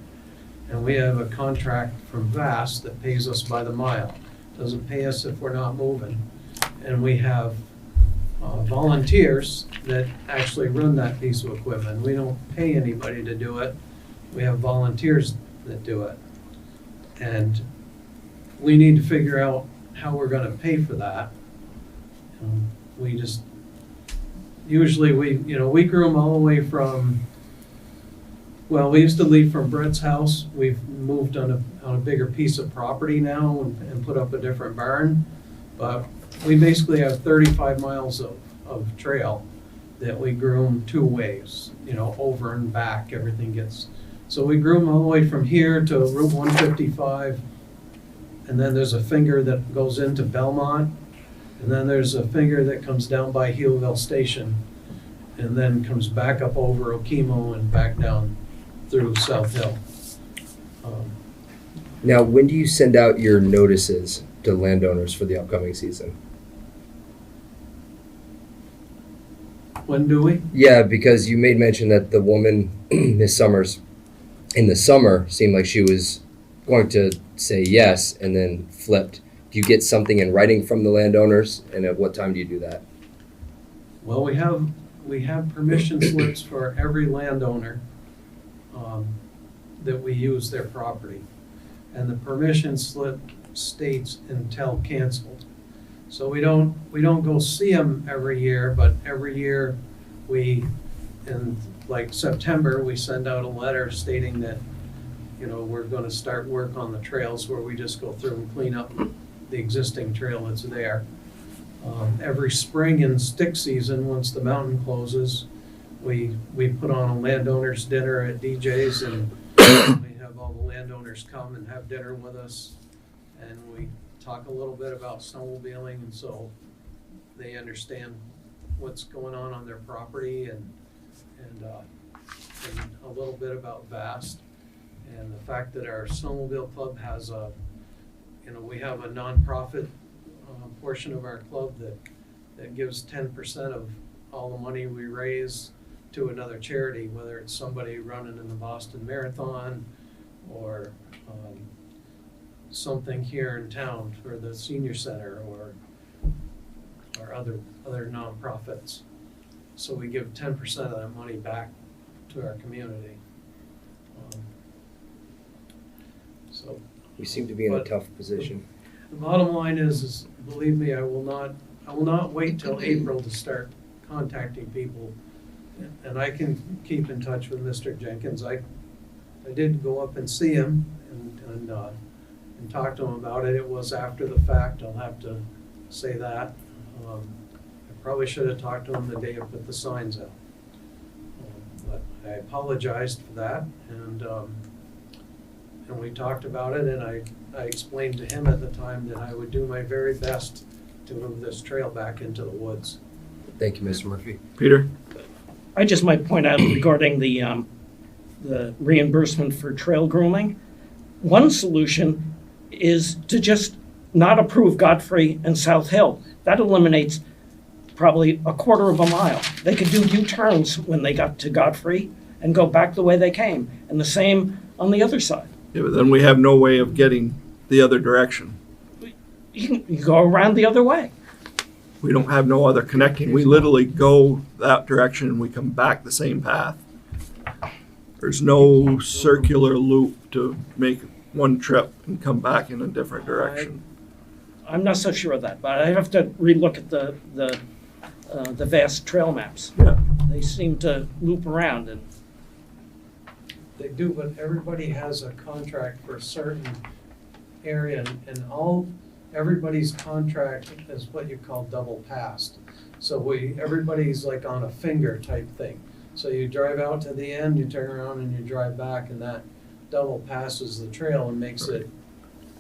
And we have a contract from Vast that pays us by the mile. Doesn't pay us if we're not moving. And we have volunteers that actually run that piece of equipment. We don't pay anybody to do it. We have volunteers that do it. And we need to figure out how we're gonna pay for that. Usually we groom all the way from, well, we used to leave from Brett's house. We've moved on a bigger piece of property now and put up a different barn. But we basically have 35 miles of trail that we groom two ways, over and back. Everything gets So we grew them all the way from here to Route 155, and then there's a finger that goes into Belmont, and then there's a finger that comes down by Healville Station, and then comes back up over Okemo and back down through South Hill. Now, when do you send out your notices to landowners for the upcoming season? When do we? Yeah, because you made mention that the woman, Miss Summers, in the summer seemed like she was going to say yes and then flipped. Do you get something in writing from the landowners, and at what time do you do that? Well, we have permission slips for every landowner that we use their property. And the permission slip states until canceled. So we don't go see them every year, but every year in like September, we send out a letter stating that, we're gonna start work on the trails where we just go through and clean up the existing trail that's there. Every spring in stick season, once the mountain closes, we put on a landowners dinner at DJ's, and we have all the landowners come and have dinner with us, and we talk a little bit about snowmobiling, and so they understand what's going on their property, and a little bit about VAST, and the fact that our snowmobile club has we have a nonprofit portion of our club that gives 10% of all the money we raise to another charity, whether it's somebody running in the Boston Marathon or something here in town for the senior center or other nonprofits. So we give 10% of that money back to our community. So We seem to be in a tough position. the bottom line is believe me, I will not wait till April to start contacting people. And I can keep in touch with Mr. Jenkins. I did go up and see him and talk to him about it. It was after the fact, I'll have to say that. I probably should have talked to him the day I put the signs out. But I apologized for that, and we talked about it, and I explained to him at the time that I would do my very best to move this trail back into the woods. Thank you, Mr. Murphy. Peter? I just might point out regarding the reimbursement for trail grooming, one solution is to just not approve Godfrey and South Hill. That eliminates probably a quarter of a mile. They could do U-turns when they got to Godfrey and go back the way they came, and the same on the other side. Yeah, but then we have no way of getting the other direction. You go around the other way. We don't have no other connecting. We literally go that direction and we come back the same path. There's no circular loop to make one trip and come back in a different direction. I'm not so sure of that, but I have to relook at the vast trail maps. Yeah. They seem to loop around, and They do, but everybody has a contract for a certain area, and everybody's contract is what you call double passed. So everybody's like on a finger type thing. So you drive out to the end, you turn around and you drive back, and that double passes the trail and makes it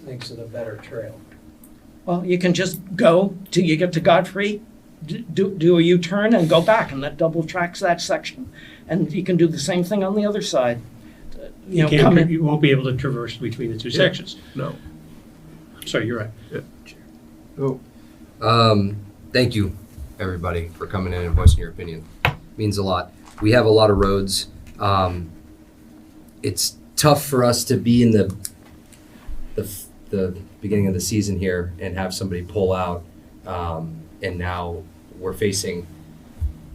a better trail. well, you can just go till you get to Godfrey, do a U-turn and go back, and that double tracks that section. And you can do the same thing on the other side. You come in. you won't be able to traverse between the two sections. No. I'm sorry, you're right. Thank you, everybody, for coming in and voicing your opinion. Means a lot. We have a lot of roads. It's tough for us to be in the beginning of the season here and have somebody pull out, and now we're facing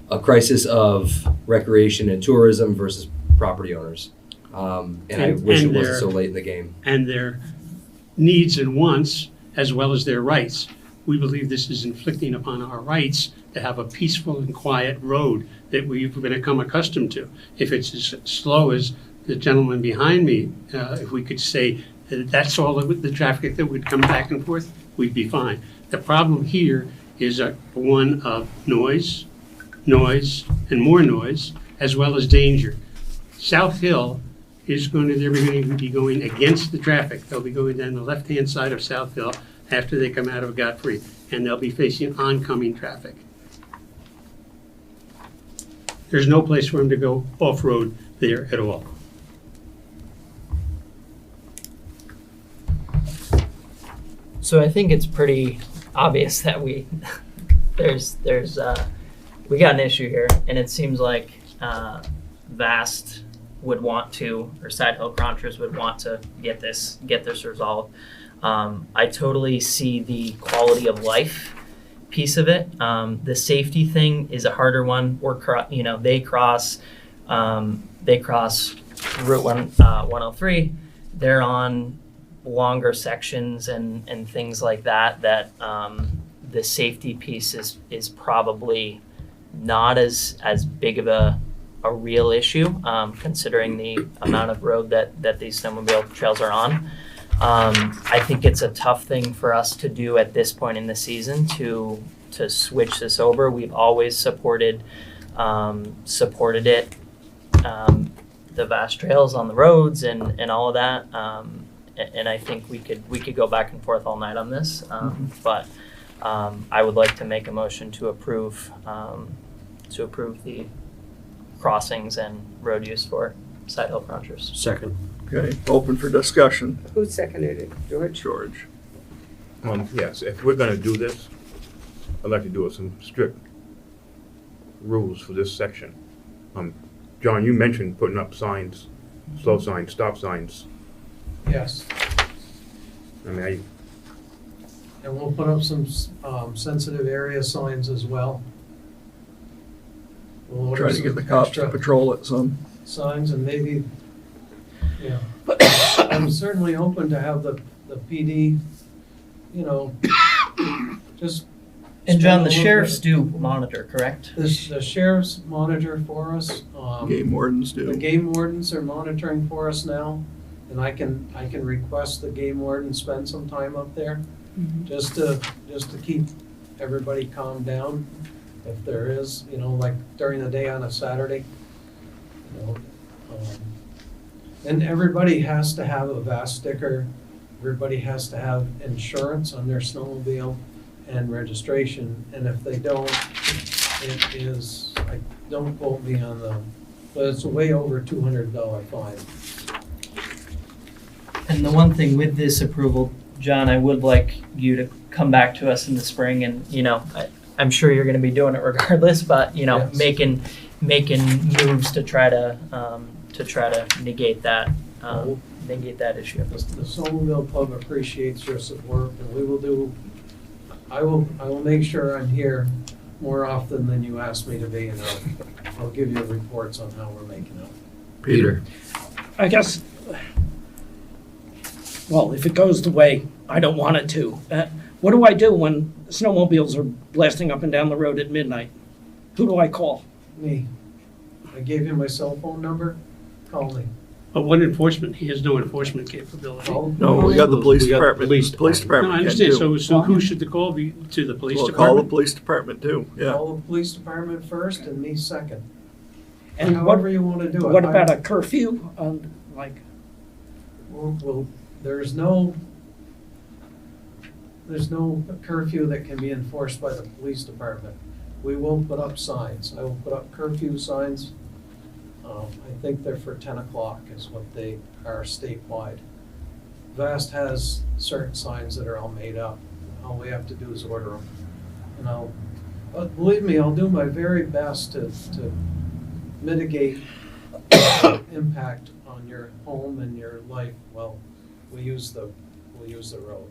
a crisis of recreation and tourism versus property owners. And I wish it wasn't so late in the game. And their needs and wants, as well as their rights. We believe this is inflicting upon our rights to have a peaceful and quiet road that we've become accustomed to. If it's as slow as the gentleman behind me, if we could say that that's all the traffic that would come back and forth, we'd be fine. The problem here is one of noise, and more noise, as well as danger. South Hill they're going to be going against the traffic. They'll be going down the left-hand side of South Hill after they come out of Godfrey, and they'll be facing oncoming traffic. There's no place for them to go off-road there at all. So I think it's pretty obvious that we got an issue here, and it seems like Vast would want to, or Side Hill Cronchers would want to get this resolved. I totally see the quality of life piece of it. The safety thing is a harder one. They cross Route 103. They're on longer sections and things like that. The safety piece is probably not as big of a real issue, considering the amount of road that these snowmobile trails are on. I think it's a tough thing for us to do at this point in the season to switch this over. We've always supported it, the vast trails on the roads and all of that. And I think we could go back and forth all night on this. But I would like to make a motion to approve the crossings and road use for Side Hill Cronchers. Second. Okay, open for discussion. Who seconded it? George? George. Yes, if we're gonna do this, I'd like to do it some strict rules for this section. John, you mentioned putting up signs, slow signs, stop signs. Yes. I mean, And we'll put up some sensitive area signs as well. We'll order Try to some get the cops to extra patrol it some. signs and maybe, I'm certainly open to have the PD, just. And John, spend a the little sheriffs bit- do monitor, correct? The sheriffs monitor for us. Game wardens The do. game wardens are monitoring for us now, and I can request the game warden spend some time up there, just to keep everybody calmed down. If there is, like during the day on a Saturday, and everybody has to have a VAST sticker. Everybody has to have insurance on their snowmobile and registration, and if they don't, it is, don't quote me on but it's way over $200 fine. And the one thing with this approval, John, I would like you to come back to us in the spring and, I'm sure you're gonna be doing it regardless, but, Yes. making moves to try to negate that issue. The Snowmobile Club appreciates your support, and we will do, I will make sure I'm here more often than you ask me to be, and I'll give you reports on how we're making out. Peter. I guess, well, if it goes the way I don't want it to, what do I do when snowmobiles are blasting up and down the road at midnight? Who do I call? Me. I gave you my cell phone number, call me. But what enforcement? He has no enforcement capability. Call No, we got the police We got the department. police Police No, department I can understand. too. So who should the call be? To the police Well, call the department? police department too, yeah. Call the police department first and me second. And However you want to do it. What about a curfew? Well, there's no curfew that can be enforced by the police department. We will put up signs. I will put up curfew signs. I think they're for 10 o'clock is what they are statewide. VAST has certain signs that are all made up. All we have to do is order them. But believe me, I'll do my very best to mitigate impact on your home and your life while we use the road.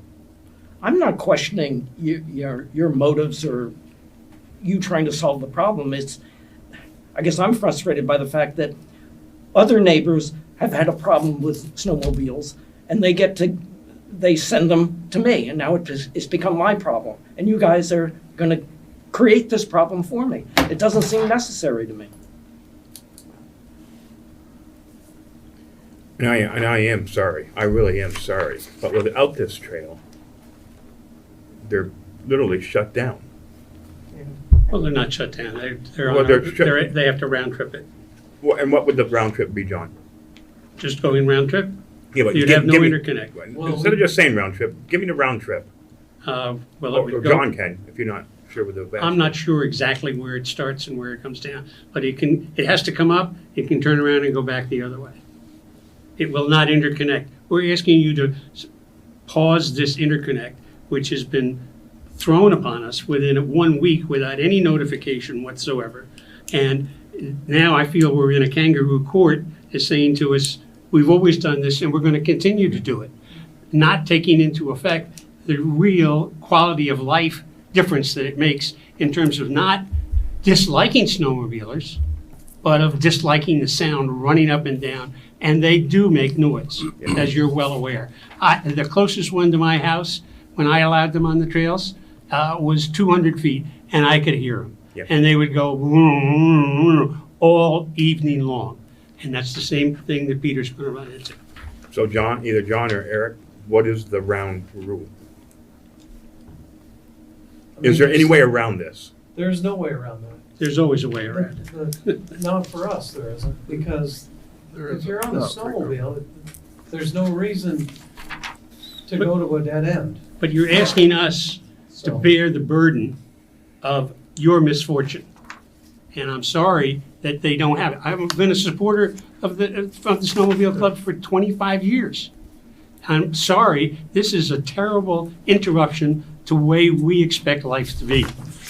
I'm not questioning your motives or you trying to solve the problem. I guess I'm frustrated by the fact that other neighbors have had a problem with snowmobiles and they send them to me, and now it's become my problem. And you guys are going to create this problem for me. It doesn't seem necessary to me. And I am sorry, I really am sorry, but without this trail, they're literally shut down. Well, they're not shut down. Well, they're shut- They have to round trip it. And what would the round trip be, John? Just going round trip? Yeah, but You'd have no interconnect. Instead of just saying round trip, give me the round trip. Well, it Or would go. John can, if you're not sure with the vast. I'm not sure exactly where it starts and where it comes down, but it has to come up, it can turn around and go back the other way. It will not interconnect. We're asking you to pause this interconnect, which has been thrown upon us within 1 week without any notification whatsoever. And now I feel we're in a kangaroo court is saying to us, we've always done this and we're going to continue to do it, not taking into effect the real quality of life difference that it makes in terms of not disliking snowmobilers, but of disliking the sound running up and down. And they do make noise, as you're well aware. The closest one to my house, when I allowed them on the trails, was 200 feet, and I could hear them. Yep. And they would go all evening long. And that's the same thing that Peter's going to run into. So John, either John or Eric, what is the round rule? Is there any way around this? There's no way around that. There's always a way around it. Not for us, there isn't, because if you're on a Not for snowmobile, there's no reason to go to a dead end. But you're asking us to bear the burden of your misfortune. And I'm sorry that they don't have it. I've been a supporter of the Snowmobile Club for 25 years. I'm sorry, this is a terrible interruption to the way we expect life to be.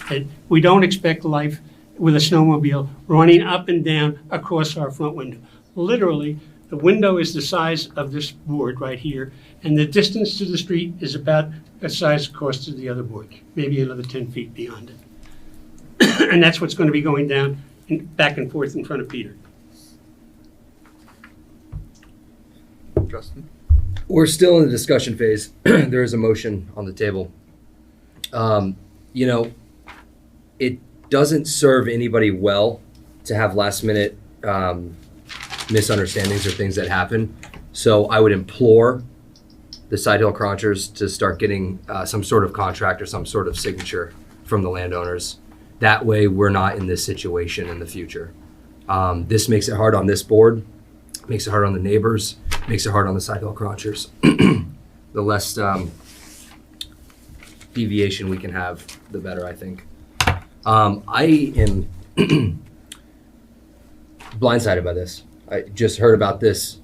That we don't expect life with a snowmobile running up and down across our front window. Literally, the window is the size of this board right here, and the distance to the street is about the size across to the other board, maybe another 10 feet beyond it. And that's what's going to be going down back and forth in front of Peter. Justin? We're still in the discussion phase. There is a motion on the table. You know, it doesn't serve anybody well to have last minute misunderstandings or things that happen. So I would implore the Side Hill Crunchers to start getting some sort of contract or some sort of signature from the landowners. That way we're not in this situation in the future. This makes it hard on this board, makes it hard on the neighbors, makes it hard on the Side Hill Crunchers. The less deviation we can have, the better, I think. I am blindsided by this. I just heard about this,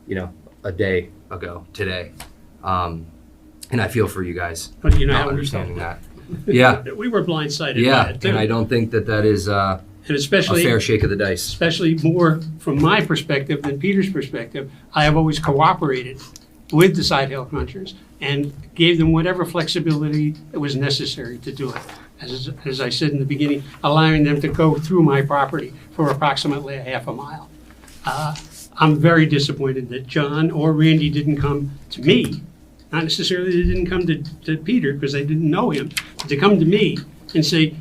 you know, a day ago today. And I feel for you guys. But you know not how understanding that. Yeah. We were blindsided by Yeah, it too. and I don't think that that is a And especially, fair shake of the dice. especially more from my perspective than Peter's perspective, I have always cooperated with the Side Hill Crunchers and gave them whatever flexibility that was necessary to do it. As I said in the beginning, allowing them to go through my property for approximately a half a mile. I'm very disappointed that John or Randy didn't come to me. Not necessarily they didn't come to Peter because they didn't know him, but to come to me and say,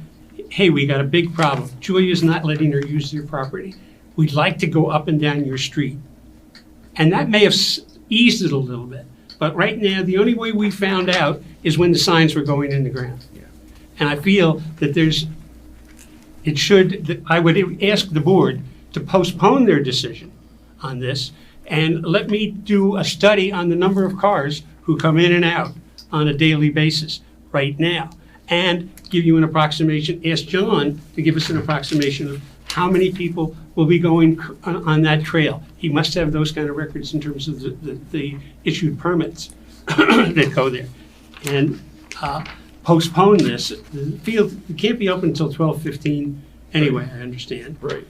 hey, we got a big problem. Julia's not letting her use your property. We'd like to go up and down your street. And that may have eased it a little bit. But right now, the only way we found out is when the signs were going in the ground. And I feel that I would ask the board to postpone their decision on this and let me do a study on the number of cars who come in and out on a daily basis right now and give you an approximation. Ask John to give us an approximation of how many people will be going on that trail. He must have those kind of records in terms of the issued permits that go there. And postpone this. The field can't be open until 12/15 anyway, I understand. Right.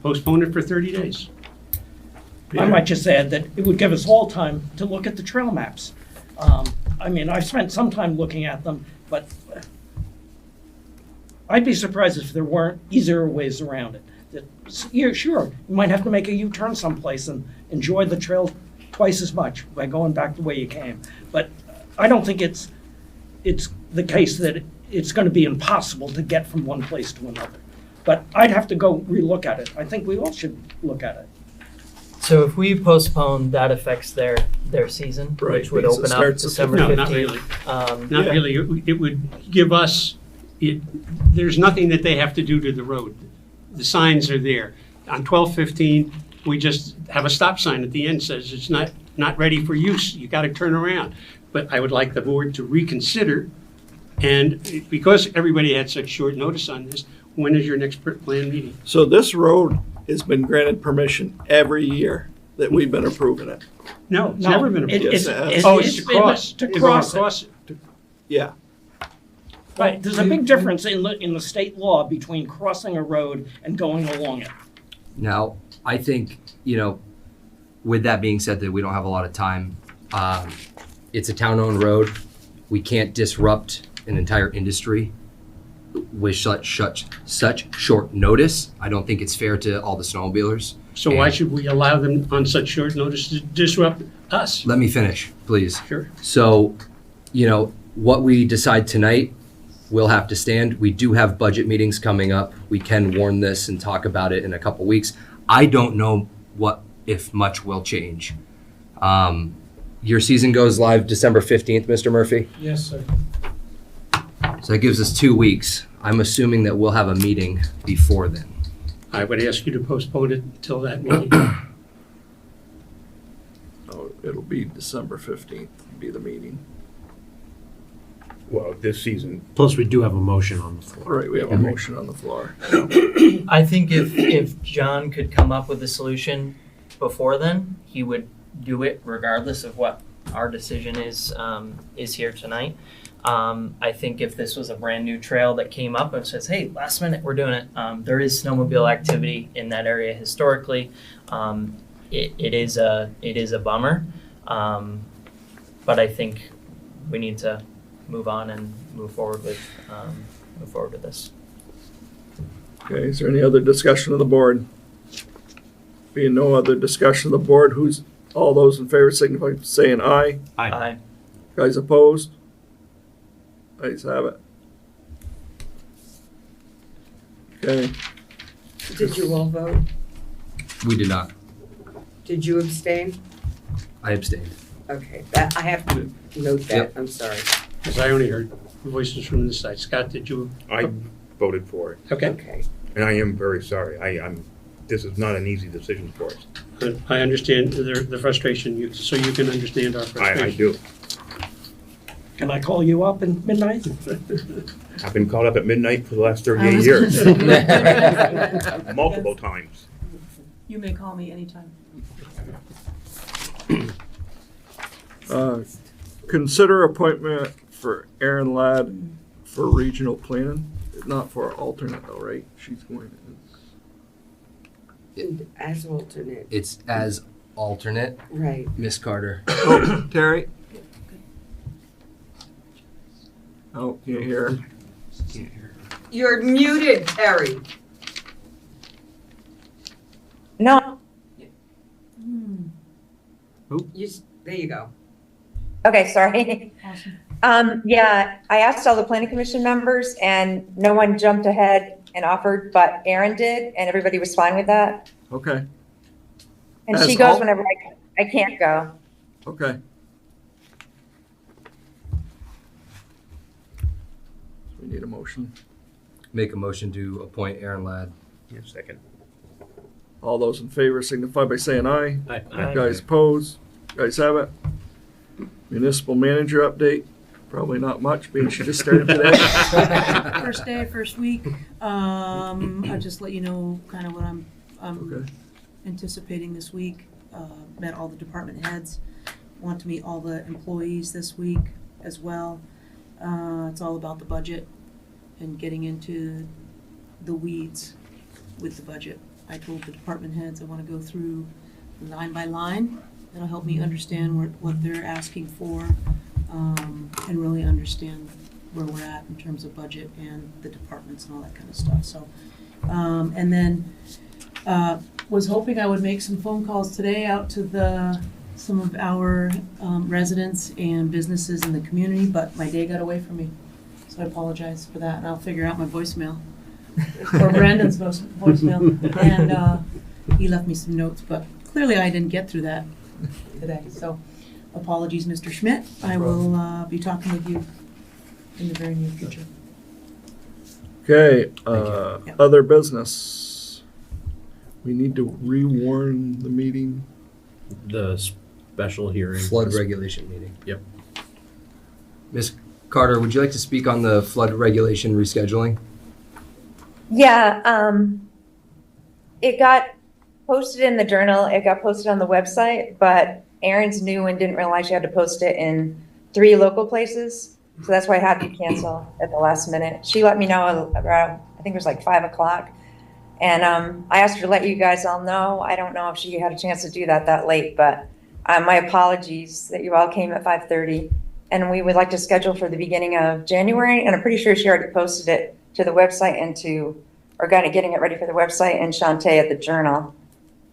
Postpone it for 30 days. I might just add that it would give us all time to look at the trail maps. I mean, I've spent some time looking at them, but I'd be surprised if there weren't easier ways around it. Yeah, sure, you might have to make a U-turn someplace and enjoy the trail twice as much by going back the way you came. But I don't think it's the case that it's going to be impossible to get from one place to another. But I'd have to go relook at it. I think we all should look at it. So if we postpone, that affects their season, Right, which would because it open up starts December No, 15th. not really. Not Yeah. really. It would give us, there's nothing that they have to do to the road. The signs are there. On 12/15, we just have a stop sign at the end says it's not ready for use, you gotta turn around. But I would like the board to reconsider, and because everybody had such short notice on this, when is your next plan meeting? So this road has been granted permission every year that we've been approving it. No, it's never been approved. Yes, it has. Oh, it's to cross. To You're cross gonna it. cross it. Yeah. Right, there's a big difference in the state law between crossing a road and going along it. Now, I think, with that being said, that we don't have a lot of time. It's a town-owned road. We can't disrupt an entire industry with such short notice. I don't think it's fair to all the snowmobilers. So why should we allow them on such short notice to disrupt us? Let me finish, please. Sure. So, what we decide tonight will have to stand. We do have budget meetings coming up. We can warn this and talk about it in a couple weeks. I don't know what, if much, will change. Your season goes live December 15th, Mr. Murphy? Yes, sir. So that gives us 2 weeks. I'm assuming that we'll have a meeting before then. I would ask you to postpone it until that meeting. Oh, it'll be December 15th, be the meeting. Well, this season, Plus, we do have a motion on the floor. All right, we have a motion on the floor. I think if John could come up with a solution before then, he would do it regardless of what our decision is here tonight. I think if this was a brand new trail that came up and says, hey, last minute, we're doing it. There is snowmobile activity in that area historically. It is a bummer. But I think we need to move on and move forward with this. Okay, is there any other discussion of the board? Being no other discussion of the board, all those in favor signify by saying aye. Aye. Guys opposed? Ayes have it. Okay, Did you all vote? We did not. Did you abstain? I abstained. Okay, that, I have to note that, Yep. I'm sorry. Because I only heard voices from this side. Scott, did you? I voted for it, Okay. Okay. and I am very sorry. This is not an easy decision for us. I understand the frustration, so you can understand our frustration. I do. Can I call you up in midnight? I've been called up at midnight for the last I 38 was years. gonna say. Multiple times. You may call me anytime. consider appointment for Aaron Ladd for regional planning, not for alternate though, right? She's going to. And as alternate, It's as alternate, right. Miss Carter. Oh, Terry? Oh, can't hear her. You're muted, Terry. No. There you go. Okay, sorry. Awesome. Yeah, I asked all the planning commission members and no one jumped ahead and offered, but Erin did, and everybody was fine with that. Okay, And As she goes al- whenever I can't go. okay. We need a motion. Make a motion to appoint Aaron Ladd. Yeah, second. All those in favor signify by saying aye. Aye. Guys opposed? Guys have it. Municipal manager update, probably not much, being she just started today. First day, first week. I'll just let you know kind of what I'm Okay. anticipating this week. Met all the department heads. Want to meet all the employees this week as well. It's all about the budget and getting into the weeds with the budget. I told the department heads I want to go through line by line. That'll help me understand what they're asking for, and really understand where we're at in terms of budget and the departments and all that kind of stuff. So, and then was hoping I would make some phone calls today out to some of our residents and businesses in the community, but my day got away from me. So I apologize for that, and I'll figure out my voicemail, or Brandon's voicemail. And he left me some notes, but clearly I didn't get through that today. So apologies, Mr. Schmidt. I will be talking with you in the very near future. Okay, Yep. other business. We need to rewarn the meeting. The special hearing. Flood regulation meeting. Yep. Ms. Carter, would you like to speak on the flood regulation rescheduling? Yeah, it got posted in the journal, it got posted on the website, but Erin's new and didn't realize she had to post it in 3 local places. So that's why I had to cancel at the last minute. She let me know around, I think it was like 5 o'clock. And I asked her to let you guys all know. I don't know if she had a chance to do that late, but my apologies that you all came at 5:30. And we would like to schedule for the beginning of January. And I'm pretty sure she already posted it to the website and or getting it ready for the website and Shantae at the journal.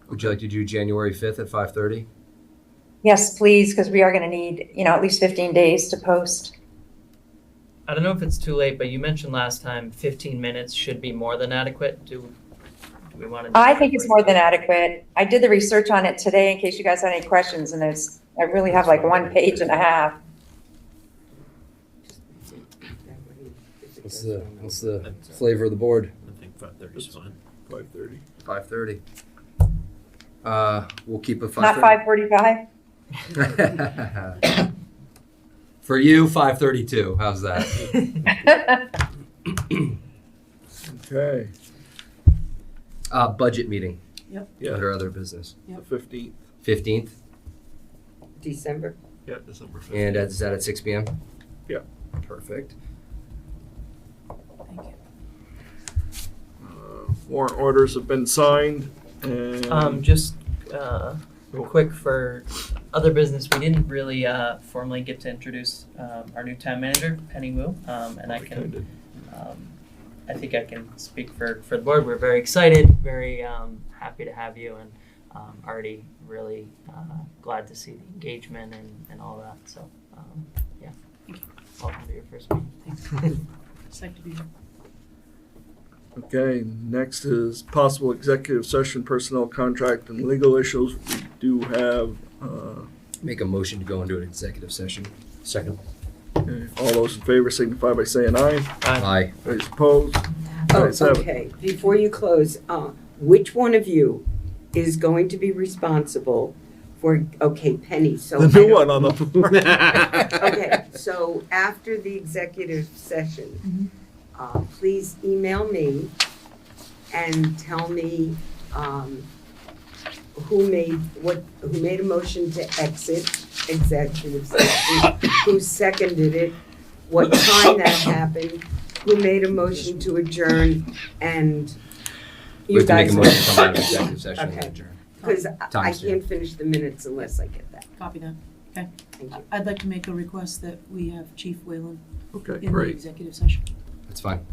Would you like to do January 5th at 5:30? Yes, please, because we are going to need, at least 15 days to post. I don't know if it's too late, but you mentioned last time 15 minutes should be more than adequate. Do we want to? I think it's more than adequate. I did the research on it today in case you guys had any questions, and I really have like 1.5 pages. What's the flavor of the board? I think 5:30 is fine. 5:30. 5:30. We'll keep it Not 5:30. 5:45? For you, 5:32. How's that? Okay. Budget meeting. Yep. Yeah. Under other business. Yep. The 15th. 15th. December. Yeah, December 15th. And is that at 6 p.m.? Yeah. Perfect. Thank you. Warrant orders have been signed and. Just quick for other business, we didn't really formally get to introduce our new town manager, Penny Wu, and I think I can speak for the board. We're very excited, very happy to have you, and already really glad to see the engagement and all that. So, yeah. Welcome to your first meeting. Thanks. Psyched to be here. Okay, next is possible executive session, personnel contract, and legal issues. We do have, Make a motion to go into an executive session. Second. okay, all those in favor signify by saying aye. Aye. Those opposed? Oh, Ayes have it. okay, before you close, which one of you is going to be responsible for, okay, Penny, so. The new one on the board. Okay, so after the executive session, please email me and tell me who made a motion to exit executive session, who seconded it, what time that happened, who made a motion to adjourn, and We you have to make guys. a motion to come out of executive session and Okay. adjourn. Because I Time's due. can't finish the minutes unless I get that. Copy that. Okay. Thank you. I'd like to make a request that we have Chief Whalen Okay, in the great. executive session. That's fine.